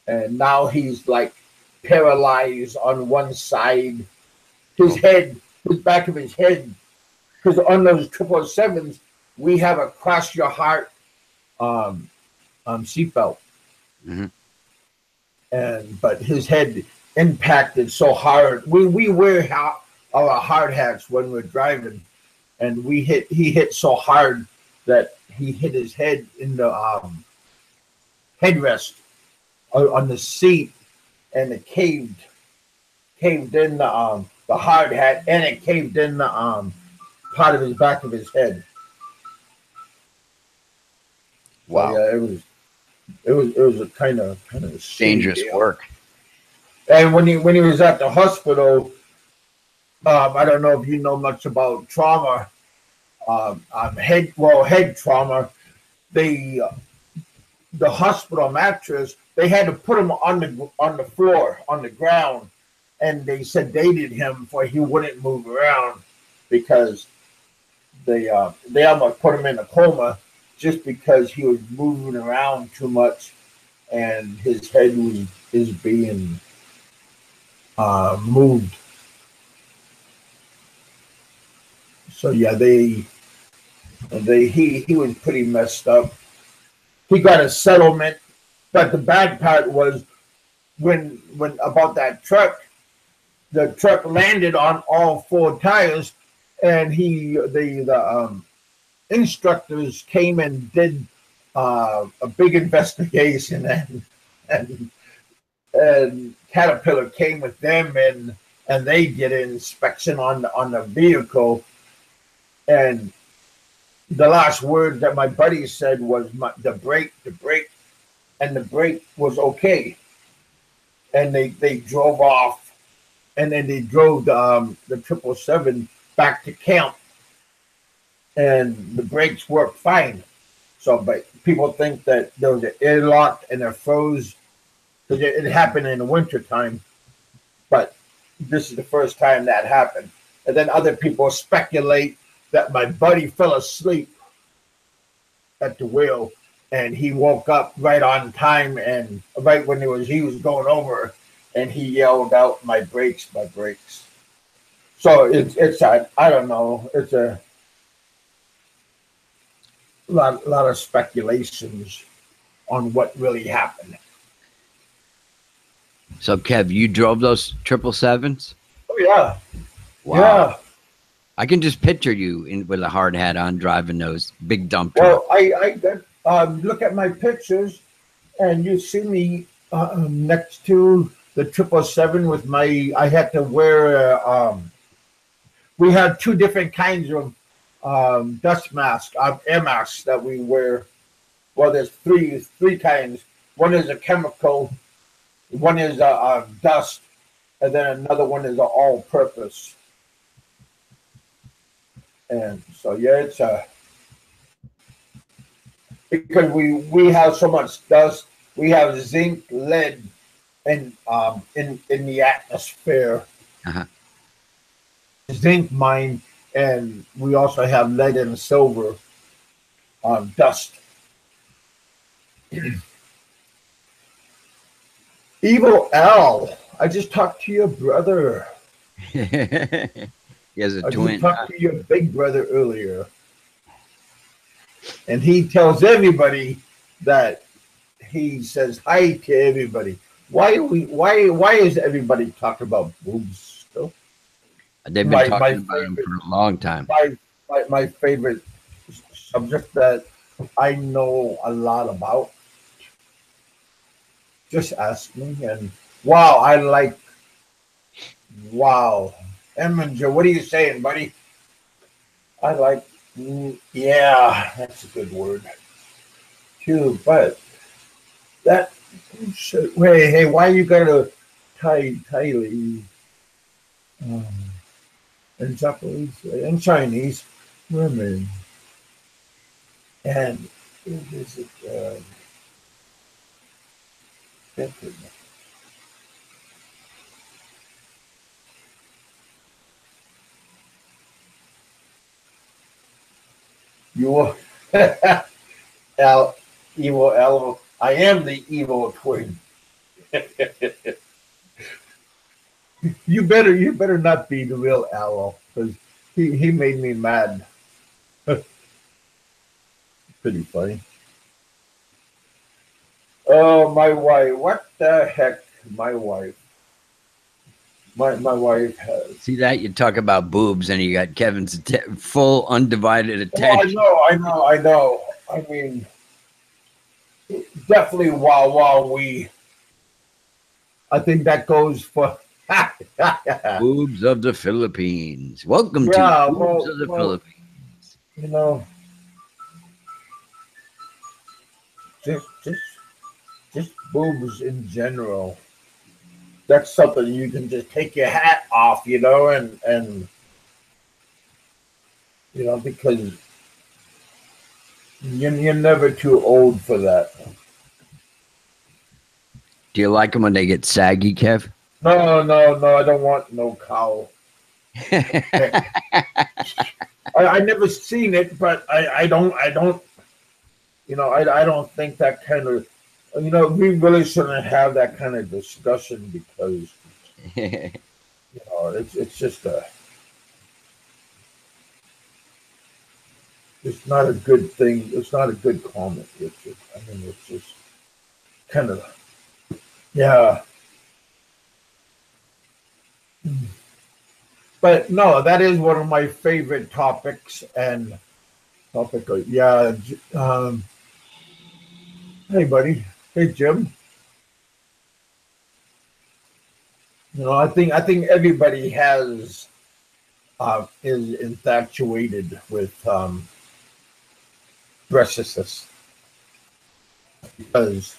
and now he's like paralyzed on one side. His back of his head, because on those 777s we have a cross your heart seatbelt, but his head impacted so hard. We wear our hard hats when we're driving, and he hit so hard that he hit his head in the headrest on the seat, and it caved in the hard hat, and it caved in the part of his back of his head. Wow. So, yeah, it was a kind of Dangerous work. And when he was at the hospital, I don't know if you know much about trauma, head trauma. The hospital mattress, they had to put him on the floor, on the ground, and they sedated him for he wouldn't move around, because they almost put him in a coma just because he was moving around too much, and his head is being moved. So yeah, he was pretty messed up. He got a settlement, but the bad part was when about that truck. The truck landed on all four tires, and the instructors came and did a big investigation, and Caterpillar came with them, and they did an inspection on the vehicle, and the last word that my buddy said was the brake, and the brake was okay, and they drove off. And then they drove the 777 back to camp, and the brakes worked fine. So, but people think that there was an airlock and it froze, because it happened in the wintertime. But this is the first time that happened. And then other people speculate that my buddy fell asleep at the wheel, and he woke up right on time, and right when he was going over. And he yelled out, "My brakes, my brakes." So it's I don't know. It's a lot of speculations on what really happened. So, Kev, you drove those 777s? Oh yeah, Wow. yeah. I can just picture you with a hard hat on driving those big dump Well, trucks. I got look at my pictures, and you see me next to the 777 with my. I had to wear. We had two different kinds of dust masks, air masks that we wear. Well, there's three kinds. One is a chemical, one is a dust, and then another one is an all-purpose. And so yeah, it's because we have so much dust. We have zinc, lead, and in the atmosphere. Uh-huh. Zinc mine, and we also have lead and silver dust. Evil Al, I just talked to your brother. He has a I twin. just talked to your big brother earlier, and he tells everybody that he says hi to everybody. Why is everybody talking about boobs still? They've been talking about him for a long time. My favorite subject that I know a lot about. Just ask me, and wow, wow. Eminger, what are you saying, buddy? I like, yeah, that's a good word too, but that, wait, hey, why you gotta Thai and Japanese and Chinese women? And is it you will evil L. I am the evil twin. You better not be the real Owl, because he made me mad. Pretty funny. Oh, my wife! What the heck? My wife. My wife has See that? You talk about boobs and you got Kevin's full undivided Oh, attention. I know. I mean, definitely while we, I think that goes for, yeah, Boobs of the Philippines. Welcome to Boobs of the well, Philippines. you know, just boobs in general. That's something you can just take your hat off, and because you're never too old for that. Do you like them when they get saggy, Kev? No, I don't want no cow. I never seen it, but I don't, I don't think that kind of, we really shouldn't have that kind of discussion because, it's just it's not a good thing. It's not a good comment. It's just kind of, yeah. But no, that is one of my favorite topics and yeah. Hey, buddy. Hey, Jim. I think everybody is infatuated with breastises because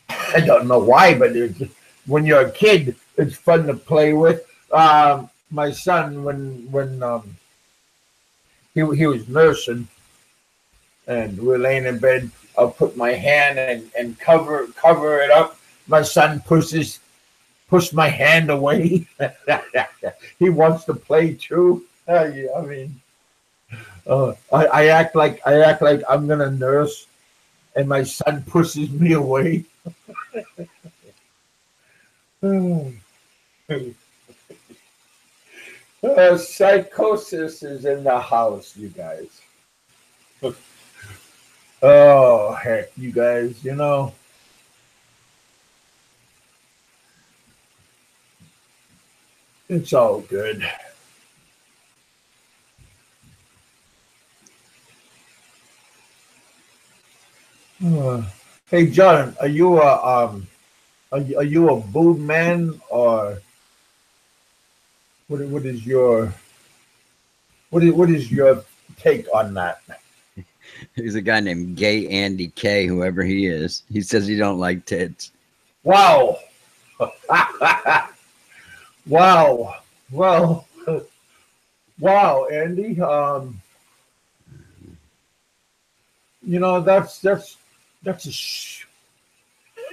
I don't know why, but when you're a kid, it's fun to play with. My son, when he was nursing and we're laying in bed, I'll put my hand and cover it up. My son push my hand away. He wants to play too. Yeah, I mean, I act like I'm gonna nurse, and my son pushes me away. Psychosis is in the house, you guys. Oh heck, you guys, it's all good. Hey John, are you a boob man or what is your take on that? There's a guy named Gay Andy K, whoever he is. He says he don't like tits. Wow. Wow. Well, wow, Andy. That's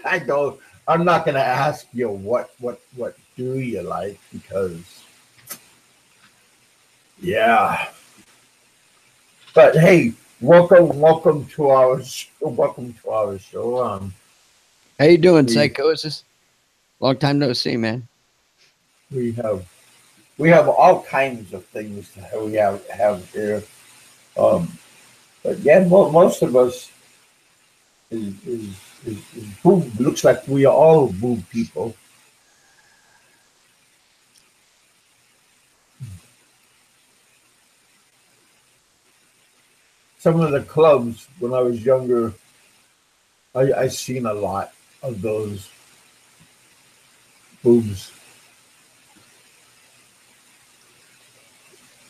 I don't. I'm not gonna ask you what do you like because yeah. But hey, welcome to our welcome to our show. How you doing, We Psychosis? Long time no see, man. we have we have all kinds of things that we have here. Um, but yeah, most of us is boob. Looks like we are all boob people. Some of the clubs when I was younger, I seen a lot of those boobs.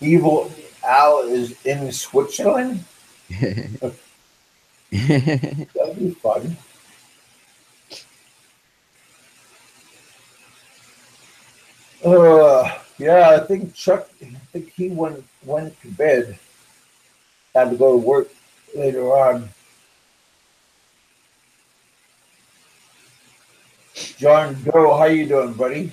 Evil Al is in Switzerland. That'd be fun. Yeah, I think Chuck. I think he went to bed. Had to go to work later on. John Doe, how you doing, buddy?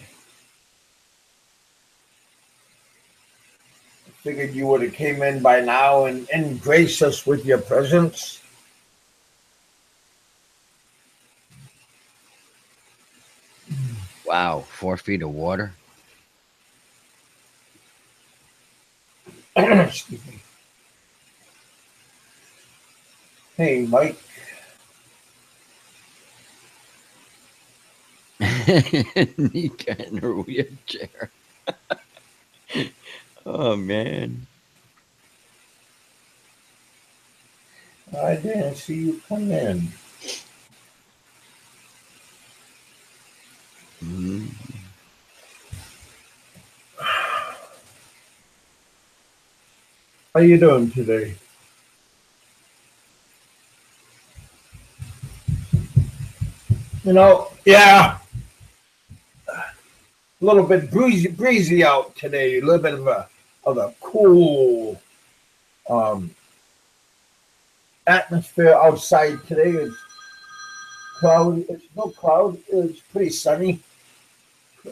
Figured you would have came in by now and graced us with your presence. Wow, 4 feet of water. Excuse me. Hey, Mike. Nika in her wheelchair. Oh man. I didn't see you come in. Mhm. How you doing today? Yeah, a little bit breezy out today. A little bit of a cool um, atmosphere outside today. It's cloudy. It's no cloud. It's pretty sunny.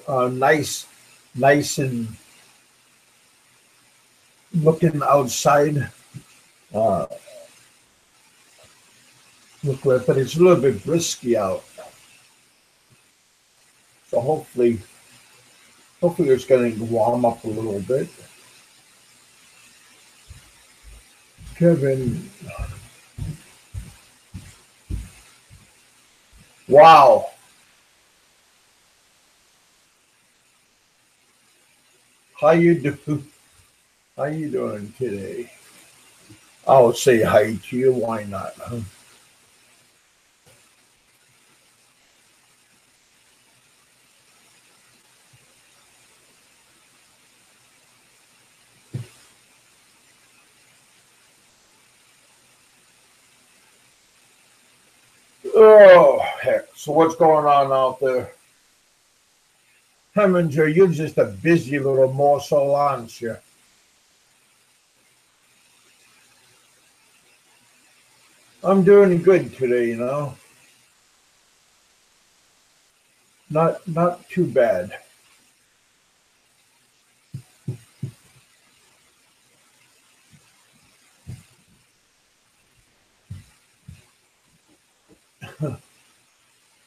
Nice and looking outside. Uh, but it's a little bit brisky out. So hopefully it's going to warm up a little bit. Kevin, wow. How you do? How you doing today? I'll say hi to you. Why not? Huh? Oh heck! So what's going on out there? Heminger, you're just a busy little morsel, aren't you? I'm doing good today, Not too bad.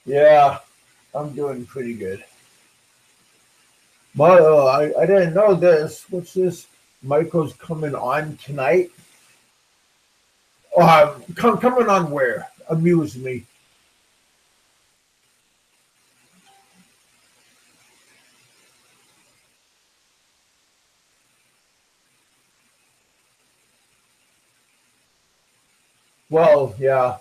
Yeah, I'm doing pretty good. I didn't know this. What's this? Michael's coming on tonight. Coming on where? Amuse me. Well, yeah,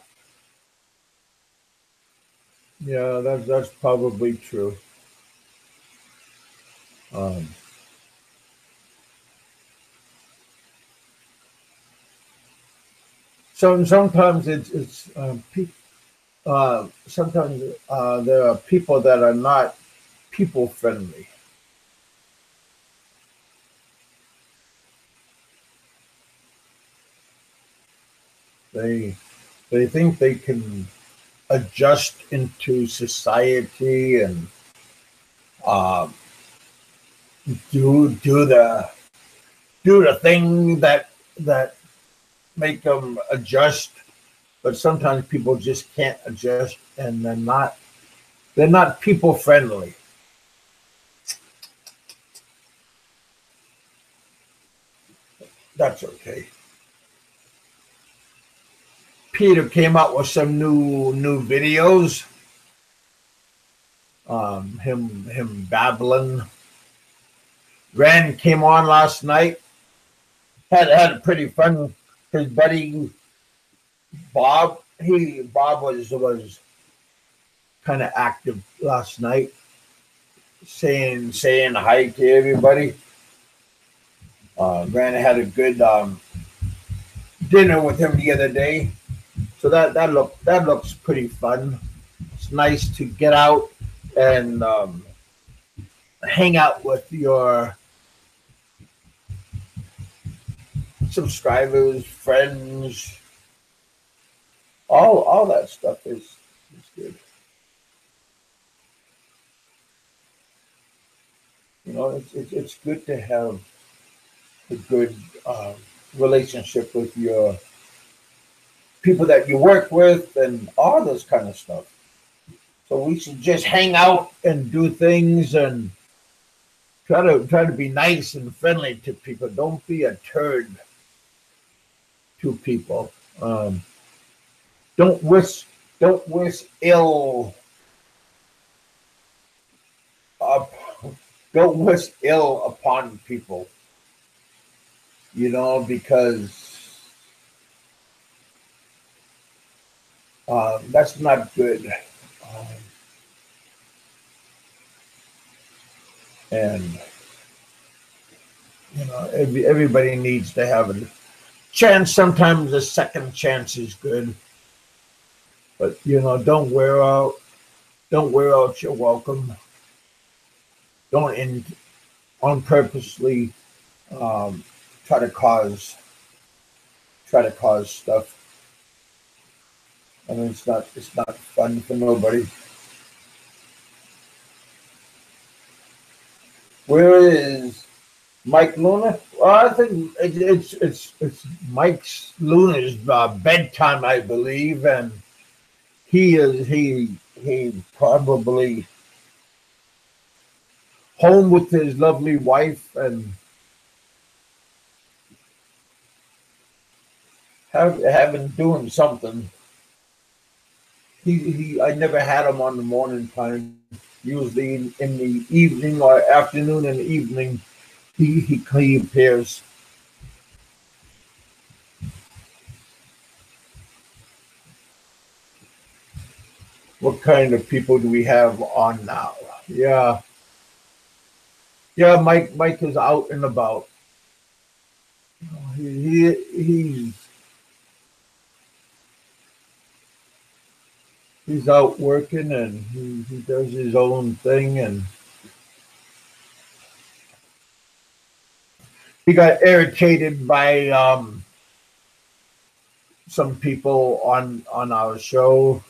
that's probably true. Um, sometimes it's sometimes there are people that are not people friendly. They they think they can adjust into society and uh, do the thing that make them adjust. But sometimes people just can't adjust, and they're not people friendly. That's okay. Peter came out with some new videos. Him babbling. Rand came on last night. Had a pretty fun. His buddy Bob was kind of active last night, saying hi to everybody. Rand had a good dinner with him the other day, so that looks pretty fun. It's nice to get out and hang out with your subscribers, friends, all that stuff is good. It's good to have a good uh, relationship with your people that you work with and all this kind of stuff. So we should just hang out and do things and try to be nice and friendly to people. Don't be a turd to people. Don't wish ill up. Don't wish ill upon people. because that's not good. Um, and everybody needs to have a chance. Sometimes a second chance is good, but don't wear out. Don't wear out your welcome. Don't on purposely um, try to cause stuff. I mean, it's not fun for nobody. Where is Mike Luna? Well, I think it's Mike Luna's bedtime, I believe, and he probably home with his lovely wife and having doing something. I never had him on the morning time. Usually in the evening or afternoon and evening, he appears. What kind of people do we have on now? Yeah, Mike is out and about. He's out working and he does his own thing, and he got irritated by some people on our show.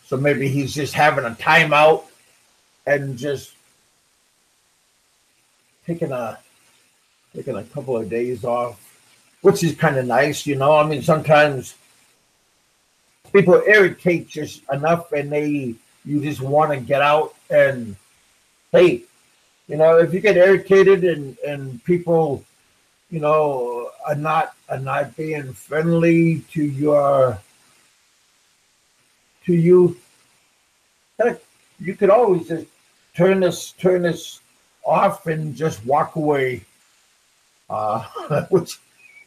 So maybe he's just having a timeout and just taking a couple of days off, which is kind of nice, I mean, sometimes people irritate just enough, and you just want to get out. And hey, if you get irritated and people, are not being friendly to you, heck, you could always just turn this off and just walk away, which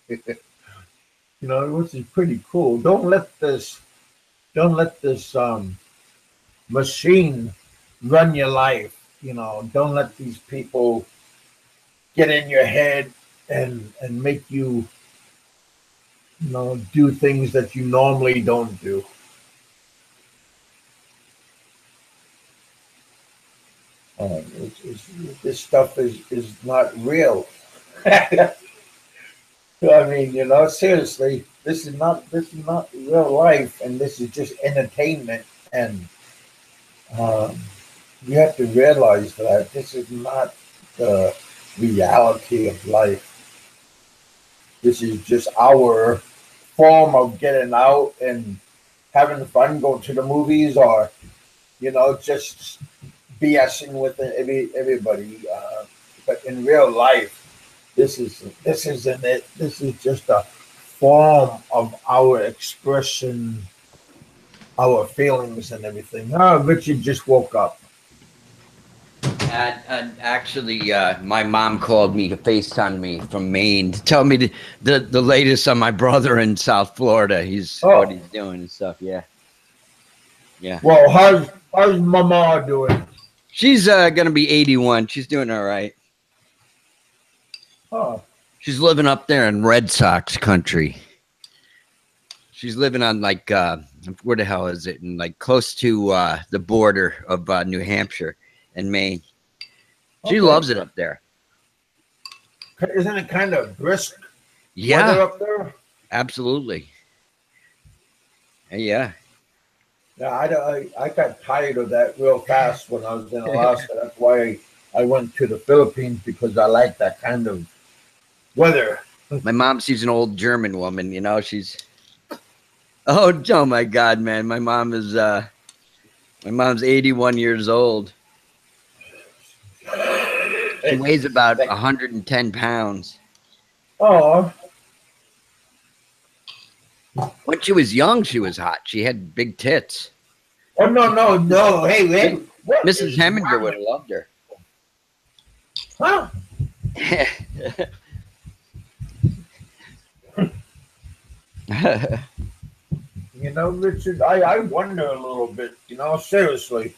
which is pretty cool. Don't let this machine run your life. Don't let these people get in your head and make you do things that you normally don't do. This stuff is not real. I mean, seriously, this is not real life, and this is just entertainment. And you have to realize that this is not the reality of life. This is just our form of getting out and having fun, going to the movies, or just BSing with everybody. But in real life, this isn't it. This is just a form of our expression, our feelings and everything. Richard just woke up. Actually, my mom called me to FaceTime me from Maine to tell me the latest on my brother in South Florida. What he's doing and stuff. Yeah. Well, how's Mama doing? She's gonna be 81. She's doing all right. Oh. She's living up there in Red Sox country. She's living on like where the hell is it? And like close to the border of New Hampshire and Maine. She loves it up there. Isn't it kind of brisk weather up there? Absolutely. Yeah. Yeah, I got tired of that real fast when I was in Alaska. That's why I went to the Philippines, because I like that kind of weather. My mom, she's an old German woman, she's oh my God, man. My mom's 81 years old. She weighs about 110 pounds. Oh. When she was young, she was hot. She had big tits. Oh, no. Hey, Mrs. Heminger would have loved her. Huh? You know, Richard, I wonder a little bit, you know, seriously,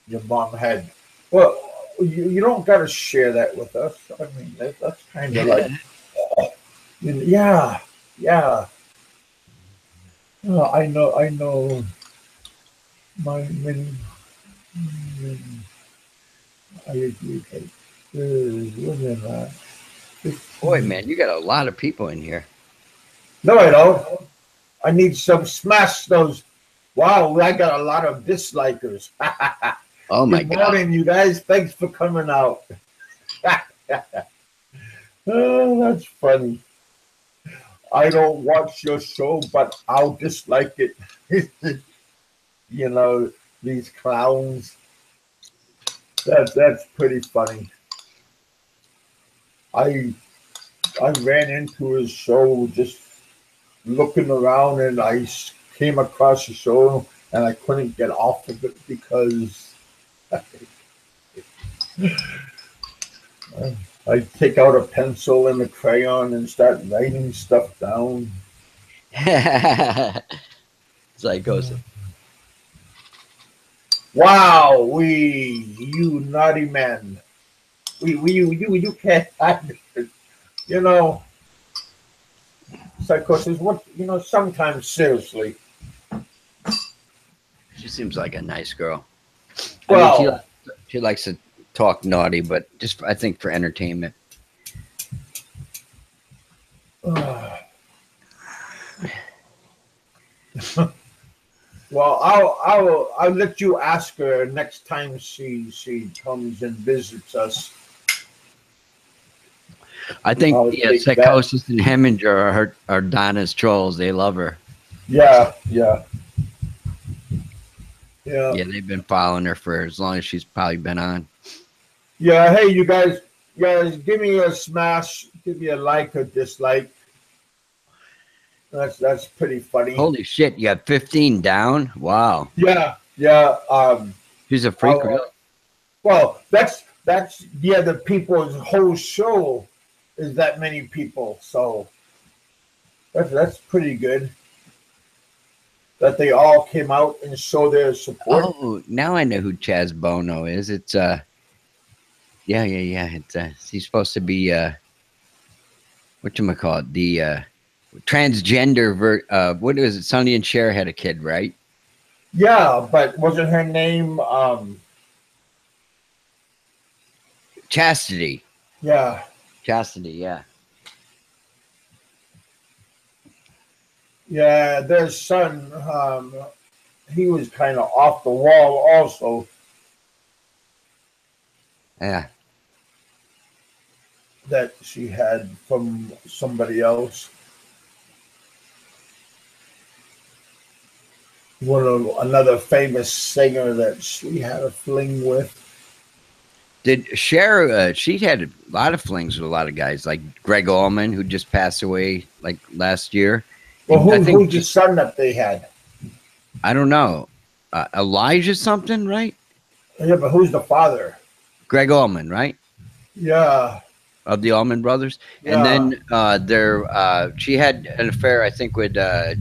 your mom had. Well, you don't got to share that with us. I mean, that's kind of like, yeah, yeah. I know. My many, many I agree. Within that. Boy, man, you got a lot of people in here. No, I don't. I need some smash those. Wow, I got a lot of dislikers. Oh my Good God. morning, you guys. Thanks for coming out. Oh, that's funny. I don't watch your show, but I'll dislike it. You know, these clowns. That's pretty funny. I I ran into his show just looking around, and came across the show, and I couldn't get off of it because I take out a pencil and a crayon and start writing stuff down. Psychosis. Wow, you naughty man. You can't, you know, psychosis. What, you know, sometimes seriously. She seems like a nice girl. I mean, Well, she likes to talk naughty, but just I think for entertainment. well, I'll let you ask her next time she comes and visits us. I think I'll yeah, take that. Psychosis and Heminger are Donna's trolls. They love her. Yeah. Yeah, they've been following her for as long as she's probably been on. Yeah. Hey, you guys, give me a smash, give me a like or dislike. That's pretty funny. Holy shit, you got 15 down? Wow. Yeah. She's a freak, really? Well, that's the people's whole show is that many people, so that's pretty good. That they all came out and show their support. Oh, now I know who Chaz Bono is. It's yeah. It's he's supposed to be whatchamacallit, the transgender what is it? Sonny and Cher had a kid, right? Yeah, but wasn't her name Chastity. Yeah. Chastity, yeah. Yeah, their son, he was kind of off the wall also. Yeah. That she had from somebody else. Another famous singer that she had a fling with. Did Cher, she had a lot of flings with a lot of guys, like Greg Allman, who just passed away like last year. Well, who's the son that they had? I don't know. Elijah something, right? Yeah, but who's the father? Greg Allman, right? Yeah. Of the Allman Brothers. Yeah. And then she had an affair, I think, with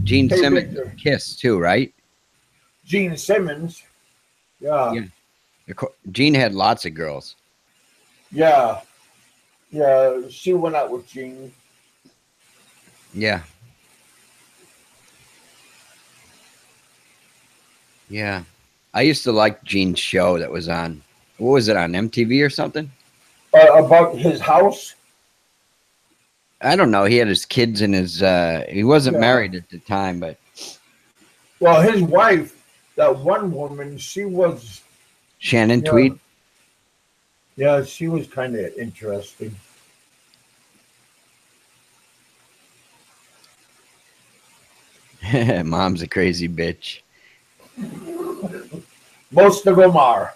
Gene Simmons, Victor. Kiss too, right? Gene Simmons. Yeah. Gene had lots of girls. Yeah. Yeah. She went out with Gene. Yeah. Yeah. I used to like Gene's show that was on. What was it on MTV or something? About his house. I don't know. He had his kids and his. He wasn't married at the time, but. Well, his wife, that one woman, she was. Shannon Tweed. Yeah, she was kind of interesting. Mom's a crazy bitch. Most of them are.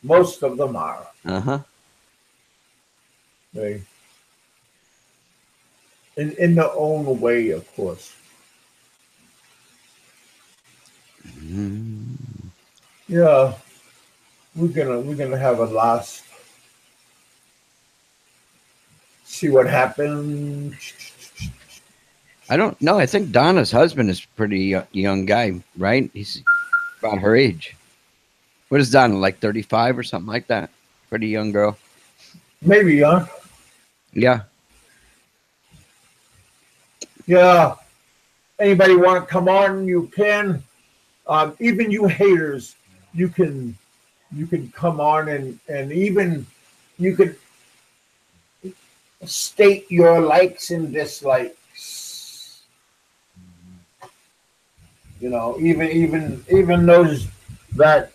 Most of them are. Uh-huh. They, in their own way, of course. Mm. Yeah, we're gonna have a last. see what happened. I don't know. I think Donna's husband is a pretty young guy, right? He's about her age. What is Donna, like 35 or something like that? Pretty young girl. Maybe, huh? Yeah. Yeah. Anybody want to come on? You can. Even you haters, you can come on and even you could state your likes and dislikes. You know, even those that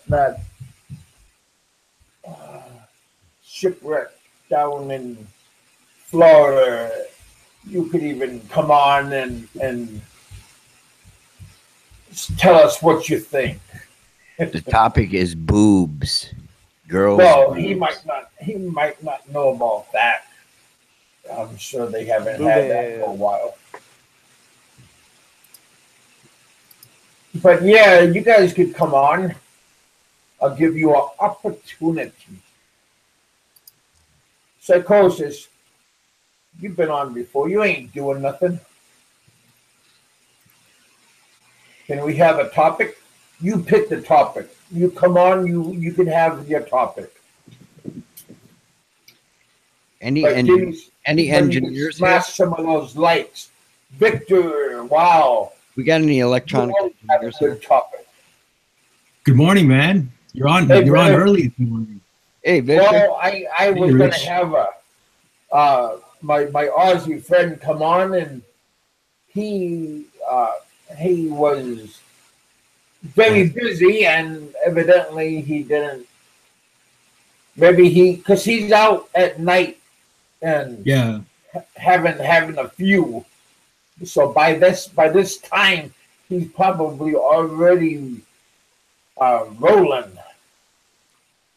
shipwreck down in Florida, you could even come on and tell us what you think. The topic is boobs. Girls. Well, boobs. he might not know about that. I'm sure they haven't had that for a while. But yeah, you guys could come on. I'll give you an opportunity. Psychosis, you've been on before. You ain't doing nothing. Can we have a topic? You pick the topic. You come on, you can have your topic. Any But engineers here? smash some of those lights. Victor, wow. We got any electronic You have a engineers here? good topic. Good morning, man. You're on. Hey, you're on brother. early this morning. Hey, Victor. Well, I was Hey, gonna Rich. have my Aussie friend come on, and he was very busy, and evidently he didn't. Maybe because he's out at night and Yeah. having a few. So by this time, he's probably already rolling.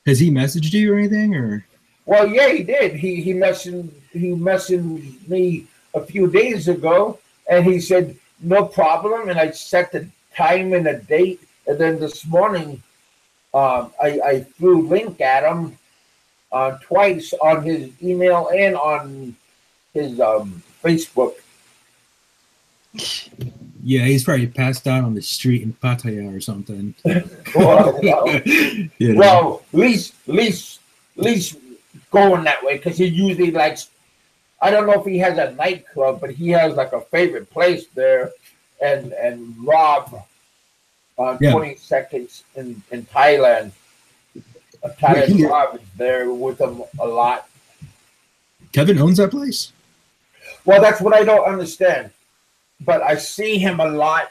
Has he messaged you or anything? Or Well, yeah, he did. He messaged me a few days ago, and he said no problem, and I set the time and the date, and then this morning, I threw a link at him twice on his email and on his Facebook. yeah, he's probably passed out on the street in Pattaya or something. Well, You know? well, at least going that way, because he usually likes. I don't know if he has a nightclub, but he has like a favorite place there, and Rob, Yeah. 20 seconds in Thailand. Thailand Rob is there with him a lot. Kevin owns that place. Well, that's what I don't understand. But I see him a lot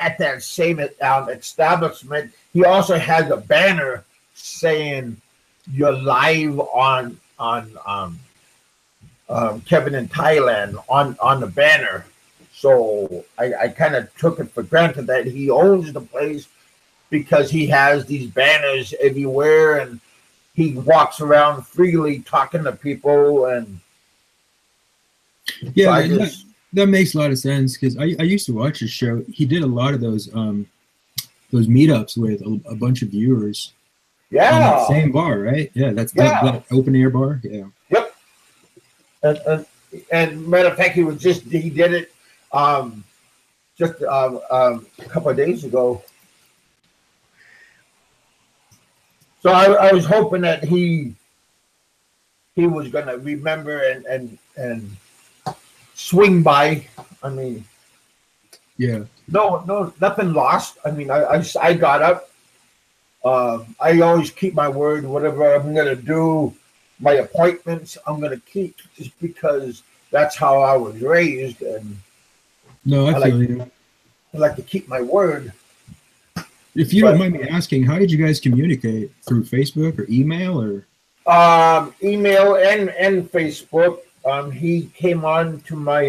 at that same establishment. He also has a banner saying you're live on Kev-In-Thailand on the banner. So I kind of took it for granted that he owns the place because he has these banners everywhere and he walks around freely talking to people. And Yeah, so man, that makes a lot of sense because I used to watch his show. He did a lot of those meetups with a bunch of viewers. yeah, On that same bar, right? Yeah, that's that open air bar. Yeah. Yep. And matter of fact, he did it just a couple of days ago. So I was hoping that he was gonna remember and swing by. I mean, Yeah. no, nothing lost. I mean, I got up. I always keep my word. Whatever I'm gonna do, my appointments I'm gonna keep, just because that's how I was raised, and No, I I feel you. I like to keep my word. If you don't mind me asking, how did you guys communicate? Through Facebook or email or? Email and Facebook. He came on to my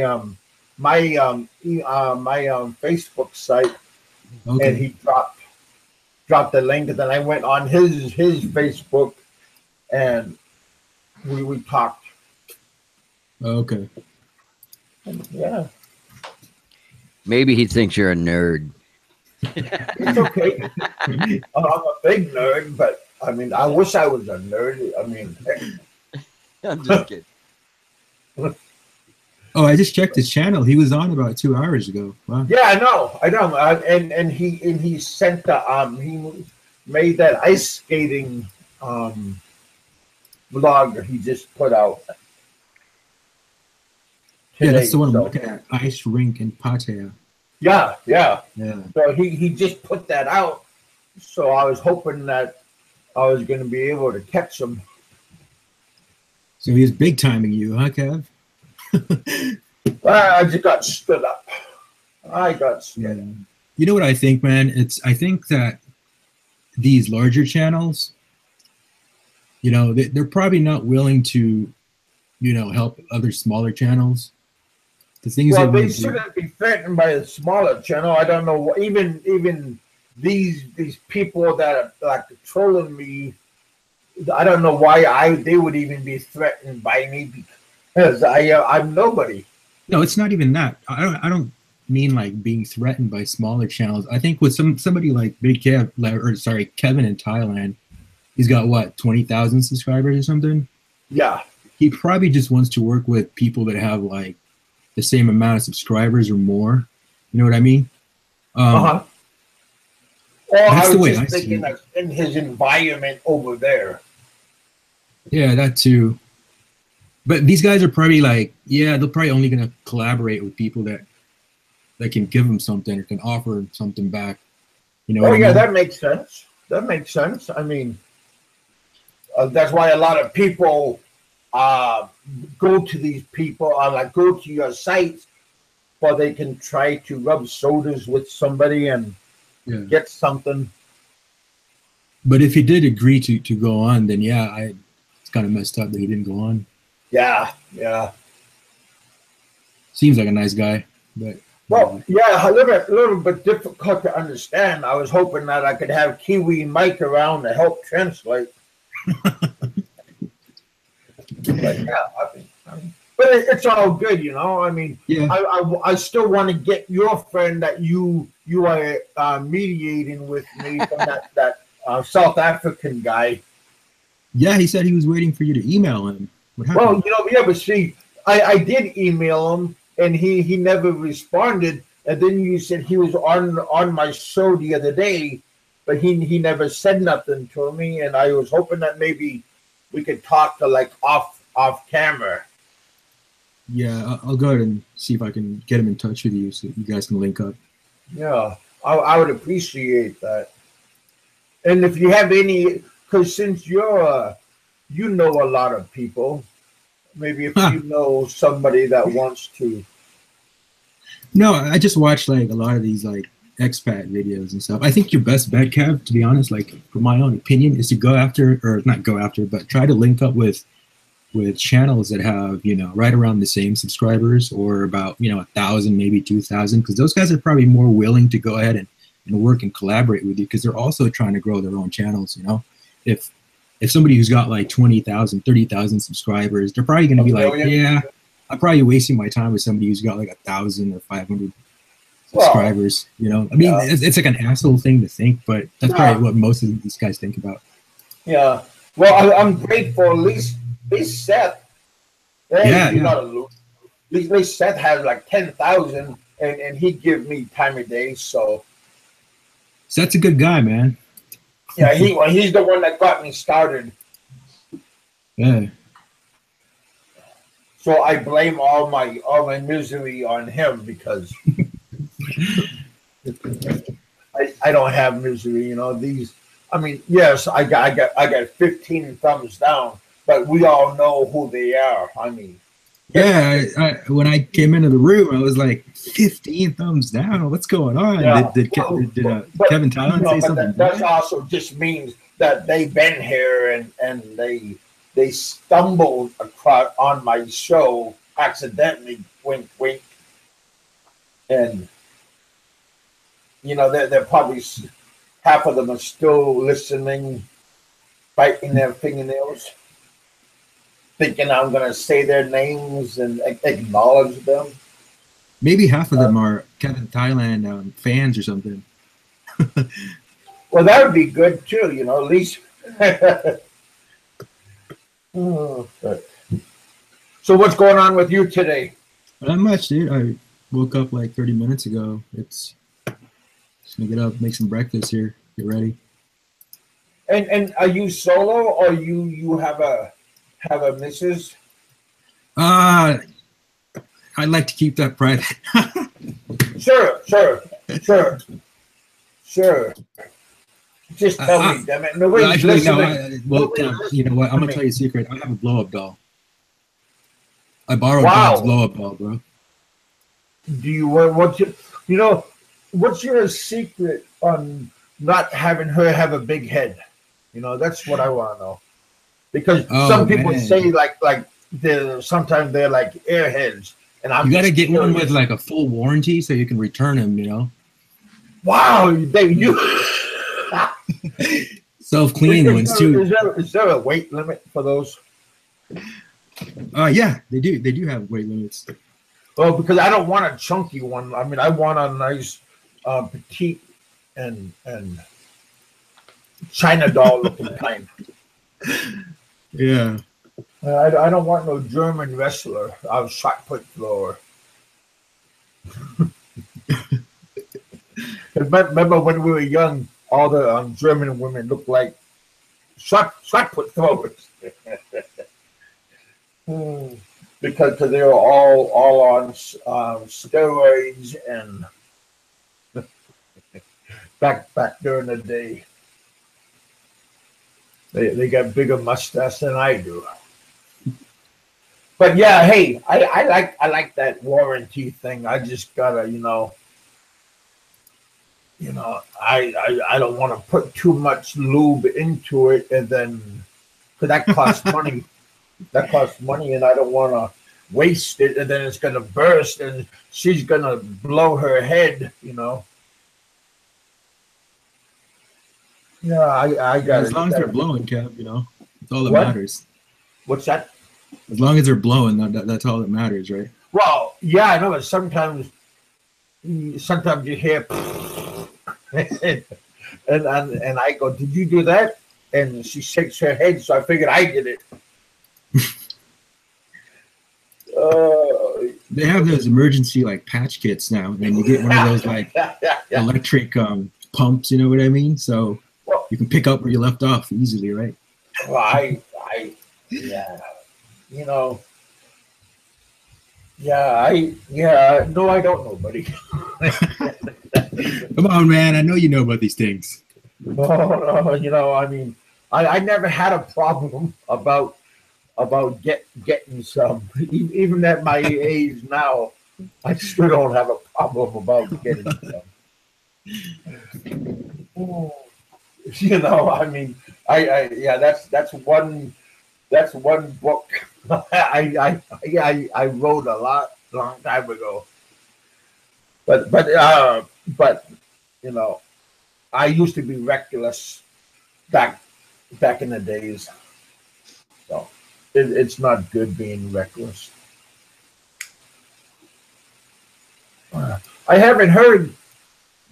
Facebook site, Okay. and he dropped the link, and then I went on his Facebook, and we talked. Okay. Yeah, Maybe he thinks you're a nerd. it's okay. I'm a big nerd, but I mean, I wish I was a nerd. I mean, I'm just kidding. Oh, I just checked his channel. He was on about 2 hours ago. Wow. Yeah, I know. And he sent the he made that ice skating vlog he just put out Yeah, today. that's the one I'm So, looking at. Ice rink in Pattaya. yeah. Yeah. So he just put that out. So I was hoping that I was going to be able to catch him. So he was big timing you, huh, Kev? I just got stood up. I got stood Yeah. up. You know what I think, man? I think that these larger channels, you know, they're probably not willing to, you know, help other smaller channels. The things Well, they they want to do. shouldn't be threatened by a smaller channel. I don't know. Even these people that are like trolling me, I don't know why they would even be threatened by me because I'm nobody. No, it's not even that. I don't mean like being threatened by smaller channels. I think with somebody like Big Kev, or sorry, Kevin in Thailand, he's got what, 20,000 subscribers or something. Yeah. He probably just wants to work with people that have like the same amount of subscribers or more. You know what I mean? Well, That's I the was way just I see thinking it. that in his environment over there. Yeah, that too. But these guys are probably like, yeah, they're probably only gonna collaborate with people that can give them something or can offer something back. You know Oh what I yeah, mean? that makes sense. That makes sense. I mean, that's why a lot of people uh, go to these people, like go to your sites, or they can try to rub shoulders with somebody and Yeah. get something. But if he did agree to go on, then yeah, it's kind of messed up that he didn't go on. Yeah. Seems like a nice guy, but Well, yeah, a little bit difficult to understand. I was hoping that I could have Kiwi Mike around to help translate. But yeah, but it's all good, you know. I mean, yeah, I still want to get your friend that you are mediating with me from that South African guy. yeah. He said he was waiting for you to email him. What happened? Well, you know, yeah, but see, I did email him and he never responded. And then you said he was on my show the other day, but he never said nothing to me. And I was hoping that maybe we could talk to like off camera. Yeah, I'll go ahead and see if I can get him in touch with you so you guys can link up. Yeah, I would appreciate that. And if you have any, because since you know a lot of people, maybe if you know somebody that wants to. No, I just watch like a lot of these like expat videos and stuff. I think your best bet, Kev, to be honest, like from my own opinion, is to go after, or not go after, but try to link up with channels that have, you know, right around the same subscribers or about, you know, 1,000, maybe 2,000, because those guys are probably more willing to go ahead and work and collaborate with you because they're also trying to grow their own channels. You know, if somebody who's got like 20,000, 30,000 subscribers, they're probably going to be like, yeah, I'm probably wasting my time with somebody who's got like 1,000 or 500 subscribers. You know, I mean, it's like an asshole thing to think, but that's probably what most of these guys think about. Yeah. Well, I'm grateful. At least Seth. At least Seth has like 10,000, and he give me time of day. So Seth's a good guy, man. Yeah, he's the one that got me started. Yeah. So I blame all my misery on him because I don't have misery. You know, I mean, yes, I got 15 thumbs down, but we all know who they are. I mean, yeah, when I came into the room, I was like, 15 thumbs down. What's going on? Yeah. Did Kev-In-Thailand say something? That also just means that they've been here and they stumbled across on my show accidentally. Wink, wink. And you know, they're probably half of them are still listening, biting their fingernails, thinking I'm going to say their names and acknowledge them. Maybe half of them are Kev-In-Thailand fans or something. Well, that would be good too, you know, at least. So what's going on with you today? Not much, dude. I woke up like 30 minutes ago. It's just gonna get up, make some breakfast here, get ready. And are you solo or you have a missus? I'd like to keep that private. Sure. Just tell me, damn it. Nobody's Actually, listening. no. You know what? I'm gonna tell you a secret. I have a blow-up doll. I borrowed Bob's blow-up doll, bro. Do you what's your secret on not having her have a big head? That's what I want to know. Because some people say like sometimes they're like airheads, and you got to get one with like a full warranty so you can return them. Wow, you self-cleaning ones too. Is there a weight limit for those? Yeah, they do. They do have weight limits. Well, because I don't want a chunky one. I mean, I want a nice, petite and China doll looking kind. Yeah. I don't want no German wrestler. Shot put thrower. Remember when we were young, all the German women looked like shot put throwers. Because they were all on steroids and back during the day. They got bigger mustache than I do. But yeah, hey, I like that warranty thing. I just gotta, I don't want to put too much lube into it, and then because that costs money. That costs money, and I don't want to waste it, and then it's gonna burst, and she's gonna blow her head. Yeah, I got it. As long as they're blowing, Kev, it's all that matters. What's that? As long as they're blowing, that's all that matters, right? Well, yeah, I know, but sometimes you hear, and I go, "Did you do that?" And she shakes her head, so I figured I did it. They have those emergency like patch kits now, and you get one of those like electric pumps. You know what I mean? So you can pick up where you left off easily, right? Well, no, I don't know, buddy. Come on, man. I know you know about these things. No, I mean, I never had a problem about getting some. Even at my age now, I still don't have a problem about getting some. I mean, that's one book I wrote a long time ago. But I used to be reckless back in the days. So it's not good being reckless. I haven't heard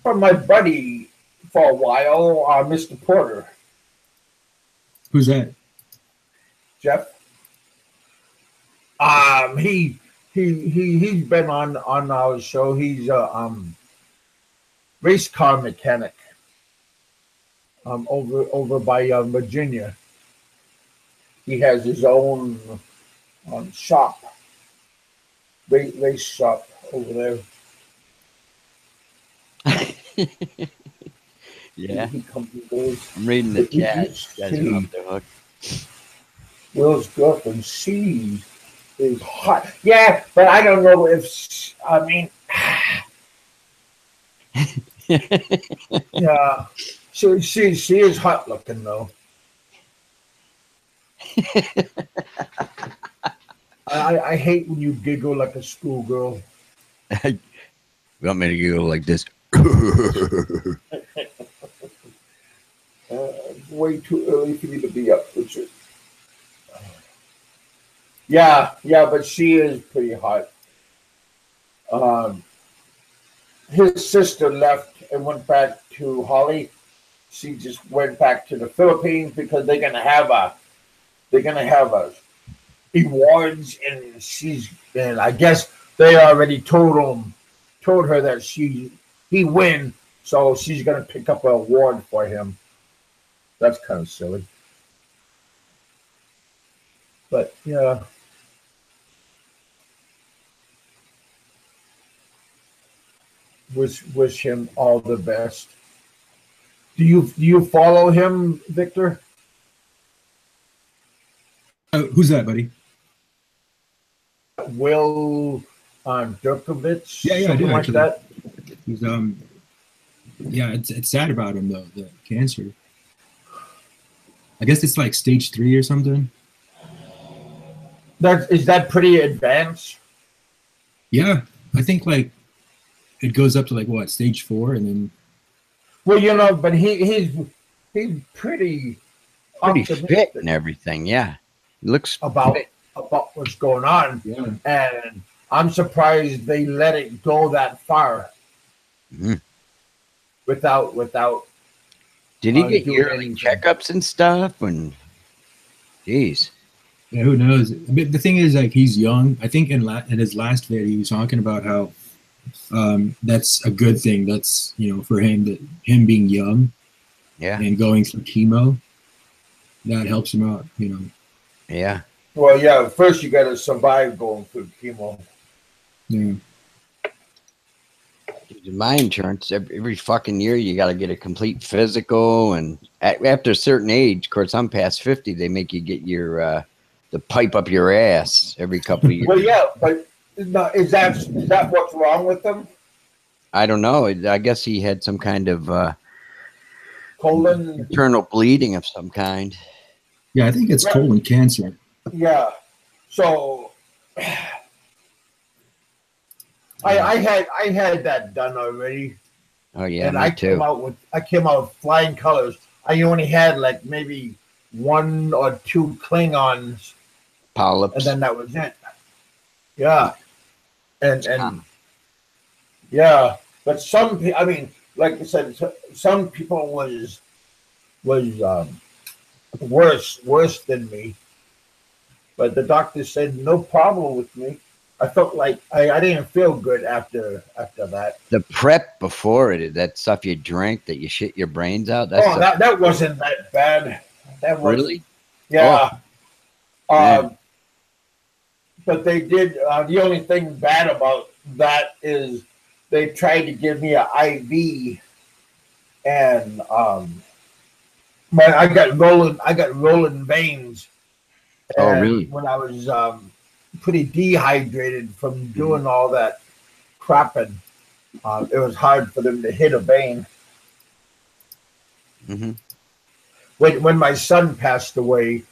from my buddy for a while, Mr. Porter. Who's that? Jeff. He's been on our show. He's a race car mechanic over by Virginia. He has his own shop, race shop over there. Yeah. He comes and goes. I'm reading the chat. Guys are off the hook. Will's girlfriend, she is hot. Yeah, but I don't know if, I mean, yeah, she is hot looking though. I hate when you giggle like a schoolgirl. You want me to giggle like this? Way too early for you to be up, Richard. Yeah, but she is pretty hot. His sister left and went back to Holly. She just went back to the Philippines because they're gonna have a awards, and I guess they already told her that he win, so she's gonna pick up an award for him. That's kind of silly, but yeah. Wish him all the best. Do you follow him, Victor? Who's that, buddy? Will Durkovich? Yeah, I do like actually. that. He's yeah, it's sad about him though, the cancer. I guess it's like stage 3 or something. Is that pretty advanced? Yeah, I think like it goes up to like what, stage 4, and then. Well, but he's pretty fit and everything. Yeah, he looks about fit. about what's going on. Yeah. And I'm surprised they let it go that far. Mhm. Without. Did he get doing yearly anything. checkups and stuff? And jeez, Yeah, who knows? But the thing is, like, he's young. I think in his last video, he was talking about how that's a good thing. That's, for him, that him being young yeah, and going through chemo, that helps him out. yeah. Well, yeah. First, you got to survive going through chemo. Yeah. In my insurance, every fucking year you got to get a complete physical, and after a certain age, of course, I'm past 50. They make you get your the pipe up your ass every couple of years. Well, yeah, but is that what's wrong with him? I don't know. I guess he had some kind of Colon. internal bleeding of some kind. Yeah, I think it's colon cancer. Yeah. So I had that done already. Oh yeah, and me too. I came out with flying colors. I only had like maybe 1 or 2 Klingons, Polyps. and then that was it. Yeah, and yeah, but I mean, like I said, some people was worse than me, but the doctor said no problem with me. I felt like I didn't feel good after that. The prep before it, that stuff you drink that you shit your brains out. That wasn't that bad. That was really, yeah. Man. But they did. The only thing bad about that is they tried to give me an IV, and I got rolling veins. Oh, And really? when I was pretty dehydrated from doing all that crapping, it was hard for them to hit a vein. Mm-hmm. When my son passed away,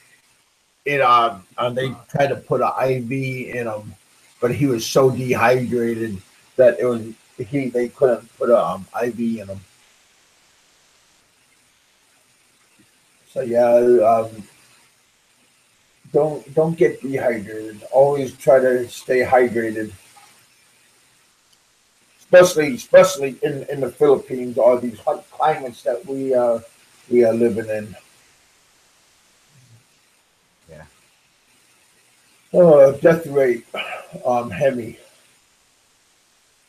they tried to put an IV in him, but he was so dehydrated that they couldn't put an IV in him. So yeah, don't get dehydrated. Always try to stay hydrated, especially in the Philippines, all these hot climates that we are living in. Yeah. Oh, death rate, Hemi.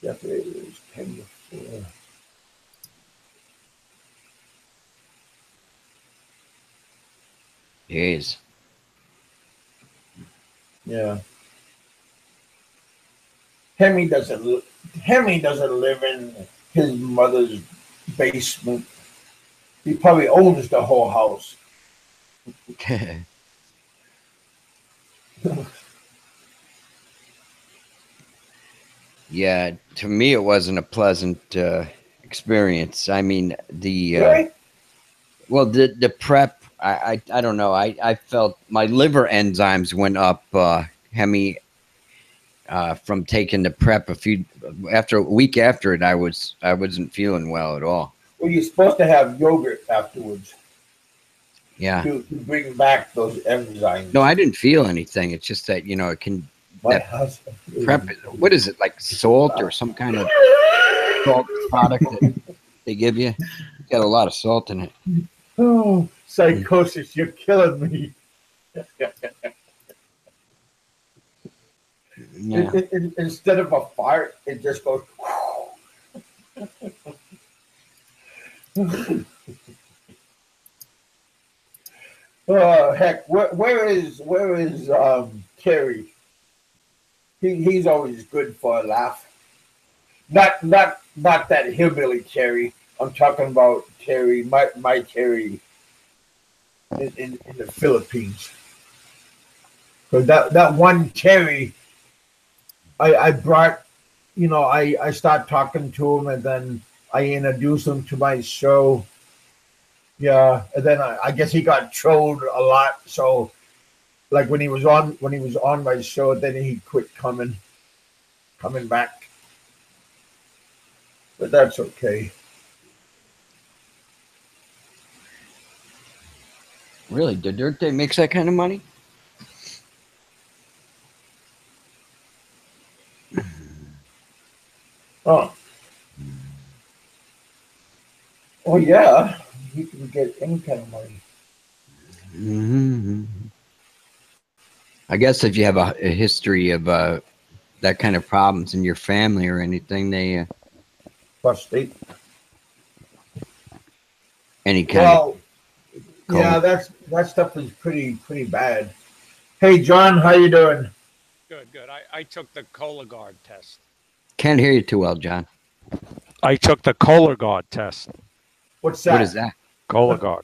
Death rate is 10-4. Jeez. Yeah. Hemi doesn't live in his mother's basement. He probably owns the whole house. Yeah, to me it wasn't a pleasant experience. I mean, Really? well, the prep. I don't know. I felt my liver enzymes went up. Hemi, from taking the prep a week after it, I wasn't feeling well at all. Well, you're supposed to have yogurt afterwards. Yeah. To bring back those enzymes. No, I didn't feel anything. It's just that it can. My husband. Prep. What is it, like salt or some kind of salt product that they give you? It's got a lot of salt in it. Oh, psychosis! You're killing me. Yeah. Instead of a fart, it just goes. Heck, where is Terry? He's always good for a laugh. Not that hillbilly Terry. I'm talking about Terry, my Terry in the Philippines. Because that one Terry, I brought, I start talking to him, and then I introduce him to my show. Yeah, and then I guess he got trolled a lot. So like when he was on my show, then he quit coming back. But that's okay. Really? Don't they makes that kind of money? Oh. Oh yeah, you can get any kind of money. Mm-hmm. I guess if you have a history of that kind of problems in your family or anything, they Prostate. any kind Well, of yeah, that stuff is pretty bad. Hey John, how you doing? Good. I took the Cologuard test. Can't hear you too well, John. I took the Cologuard test. What's that? What is that? Cologuard.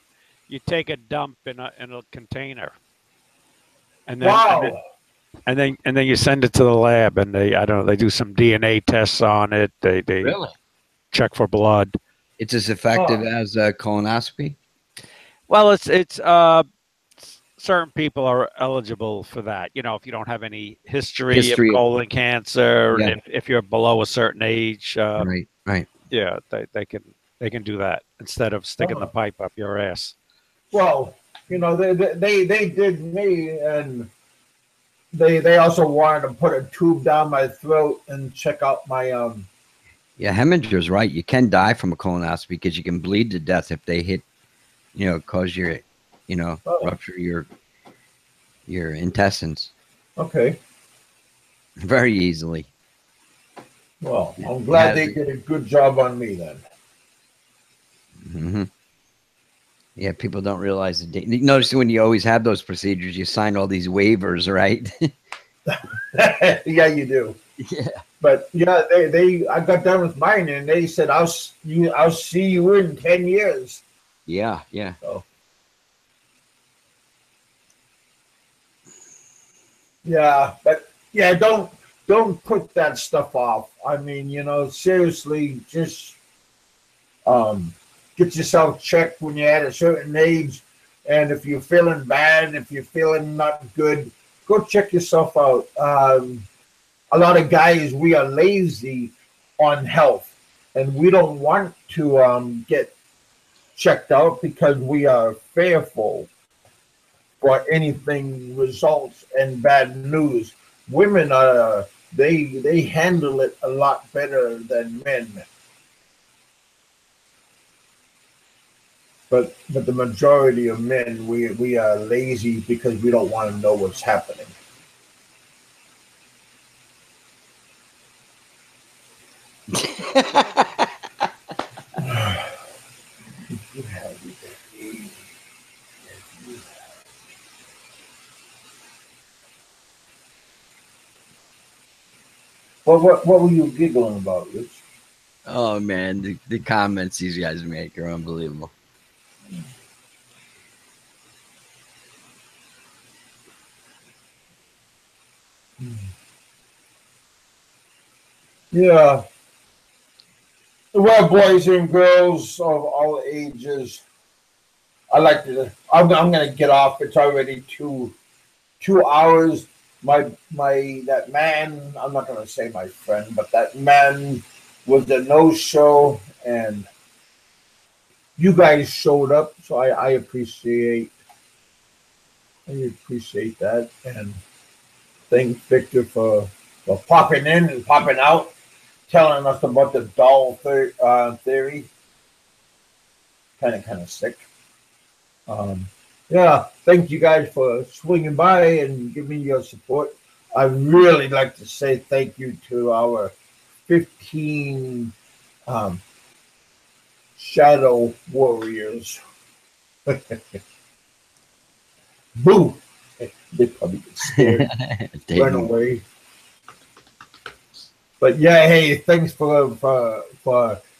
You take a dump in a container, and then Wow. and then you send it to the lab, and they do some DNA tests on it. They Really? check for blood. It's as effective as a colonoscopy? Well, it's certain people are eligible for that. If you don't have any history of colon cancer, Yeah. if you're below a certain age, Right. yeah, they can do that instead of sticking the pipe up your ass. Well, they did me, and they also wanted to put a tube down my throat and check out my Yeah, Hemminger's right. You can die from a colonoscopy because you can bleed to death if they hit, cause your, rupture your intestines. Okay. Very easily. Well, I'm glad they did a good job on me then. Mm-hmm. Yeah, people don't realize the notice when you always have those procedures, you sign all these waivers, right? Yeah, you do. Yeah. But yeah, I got done with mine, and they said I'll see you in 10 years. Yeah. So, yeah, but yeah, don't put that stuff off. I mean, seriously, just get yourself checked when you're at a certain age, and if you're feeling bad, if you're feeling not good, go check yourself out. A lot of guys, we are lazy on health, and we don't want to get checked out because we are fearful for anything results and bad news. Women they handle it a lot better than men. But the majority of men, we are lazy because we don't want to know what's happening. What were you giggling about, Rich? Oh man, the comments these guys make are unbelievable. Yeah. Well, boys and girls of all ages, I'm going to get off. It's already 2 hours. That man, I'm not going to say my friend, but that man was a no-show, and you guys showed up, so I appreciate that, and thank Victor for popping in and popping out, telling us about the doll theory. Kind of sick. Yeah, thank you guys for swinging by and giving me your support. I'd really like to say thank you to our 15 um, shadow warriors. Boo! They probably get scared, run away. But yeah, hey, thanks for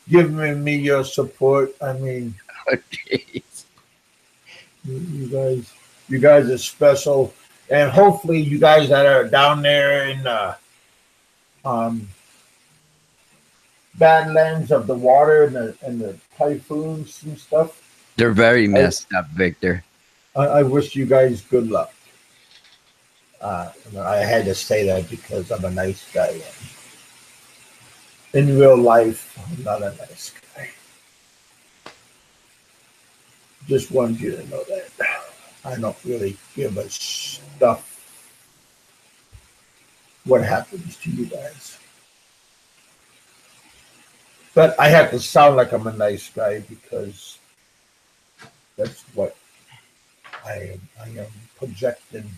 giving me your support. I mean, you guys are special, and hopefully, you guys that are down there in um, badlands of the water and the typhoons and stuff. They're very messed up, Victor. I wish you guys good luck. I had to say that because I'm a nice guy. In real life, I'm not a nice guy. Just wanted you to know that. I don't really give a stuff what happens to you guys. But I have to sound like I'm a nice guy because that's what I am projecting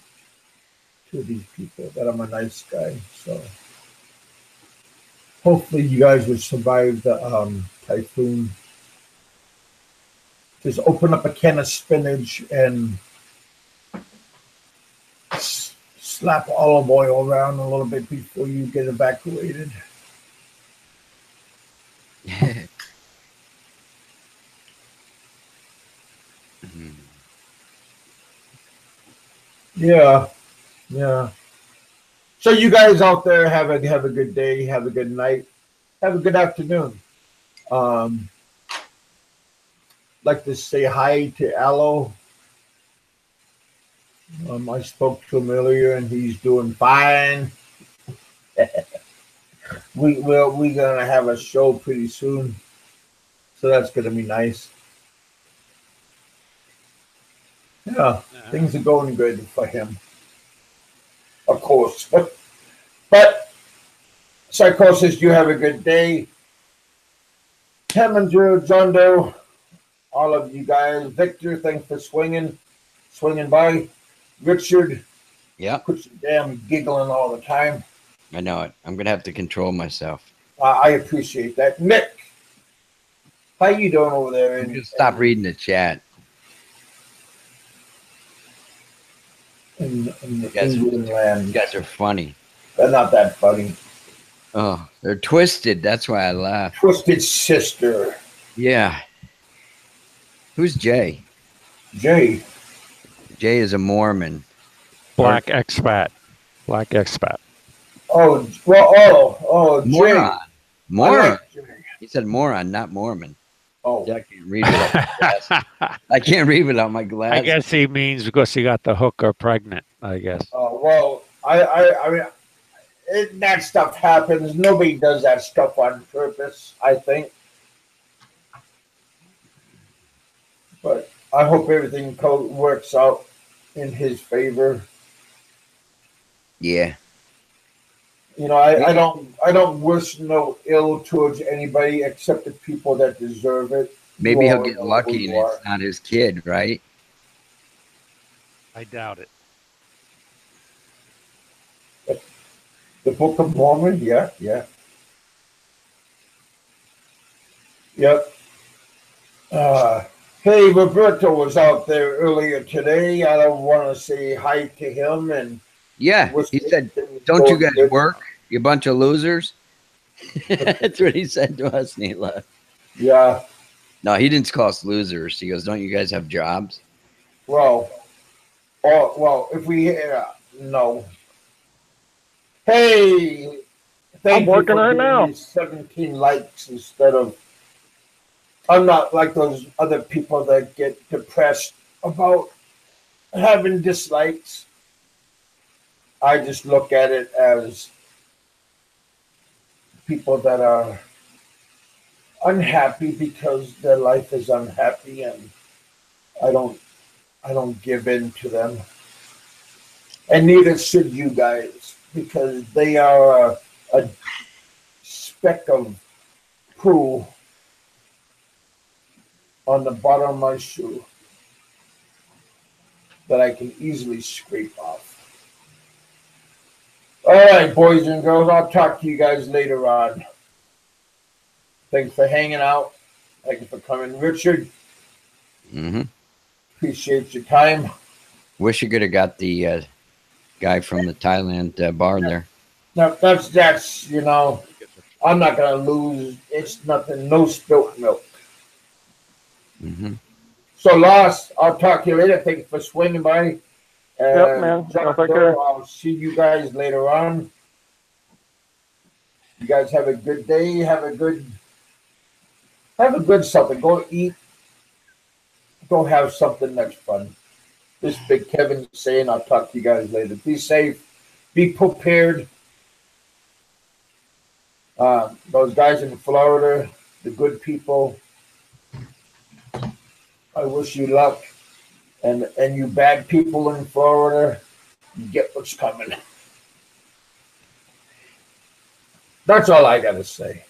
to these people, that I'm a nice guy. So hopefully you guys will survive the typhoon. Just open up a can of spinach and slap olive oil around a little bit before you get evacuated. Yeah. So you guys out there have a good day, have a good night, have a good afternoon. Like to say hi to Aloe. I spoke to him earlier, and he's doing fine. We're gonna have a show pretty soon, so that's gonna be nice. Yeah, things are going good for him, of course. But Psychosis, you have a good day. Heminger, John Doe, all of you guys. Victor, thanks for swinging by. Richard, yeah, quit your damn giggling all the time. I know it. I'm gonna have to control myself. I appreciate that. Nick, how you doing over there? I'm gonna stop reading the chat. In England land. You guys are funny. They're not that funny. Oh, they're twisted. That's why I laugh. Twisted sister. Yeah. Who's Jay? Jay is a Mormon. Black expat. Oh, well, moron. Jay. Moron. He said moron, not Mormon. Oh, I can't read it. I can't read without my glasses. I guess he means because he got the hooker pregnant. I guess. Oh well, I mean, that stuff happens. Nobody does that stuff on purpose, I think. But I hope everything works out in his favor. Yeah. You know, I don't wish no ill towards anybody except the people that deserve it. Maybe he'll get lucky and it's not his kid, right? I doubt it. The Book of Mormon, yeah. Yep. Hey, Roberto was out there earlier today. I don't want to say hi to him. And yeah, he said, don't you guys work, you bunch of losers? That's what he said to us, and he left. Yeah. No, he didn't call us losers. He goes, don't you guys have jobs? Well, if we no. Hey, I'm working right now. 17 likes instead of. I'm not like those other people that get depressed about having dislikes. I just look at it as people that are unhappy because their life is unhappy, and I don't give in to them. And neither should you guys, because they are a speck of poo on the bottom of my shoe that I can easily scrape off. All right, boys and girls, I'll talk to you guys later on. Thanks for hanging out. Thank you for coming, Richard. Mm-hmm. Appreciate your time. Wish you could have got the guy from the Thailand bar there. No, that's you know, I'm not gonna lose. It's nothing. No spilt milk. Mm-hmm. So, Lost, I'll talk to you later. Thank you for swinging by. Yep, man. I'll see you guys later on. You guys have a good day. Have a good something. Go eat. Go have something that's fun. This is Big Kevin saying I'll talk to you guys later. Be safe. Be prepared. Those guys in Florida, the good people, I wish you luck. And you bad people in Florida, you get what's coming. That's all I got to say.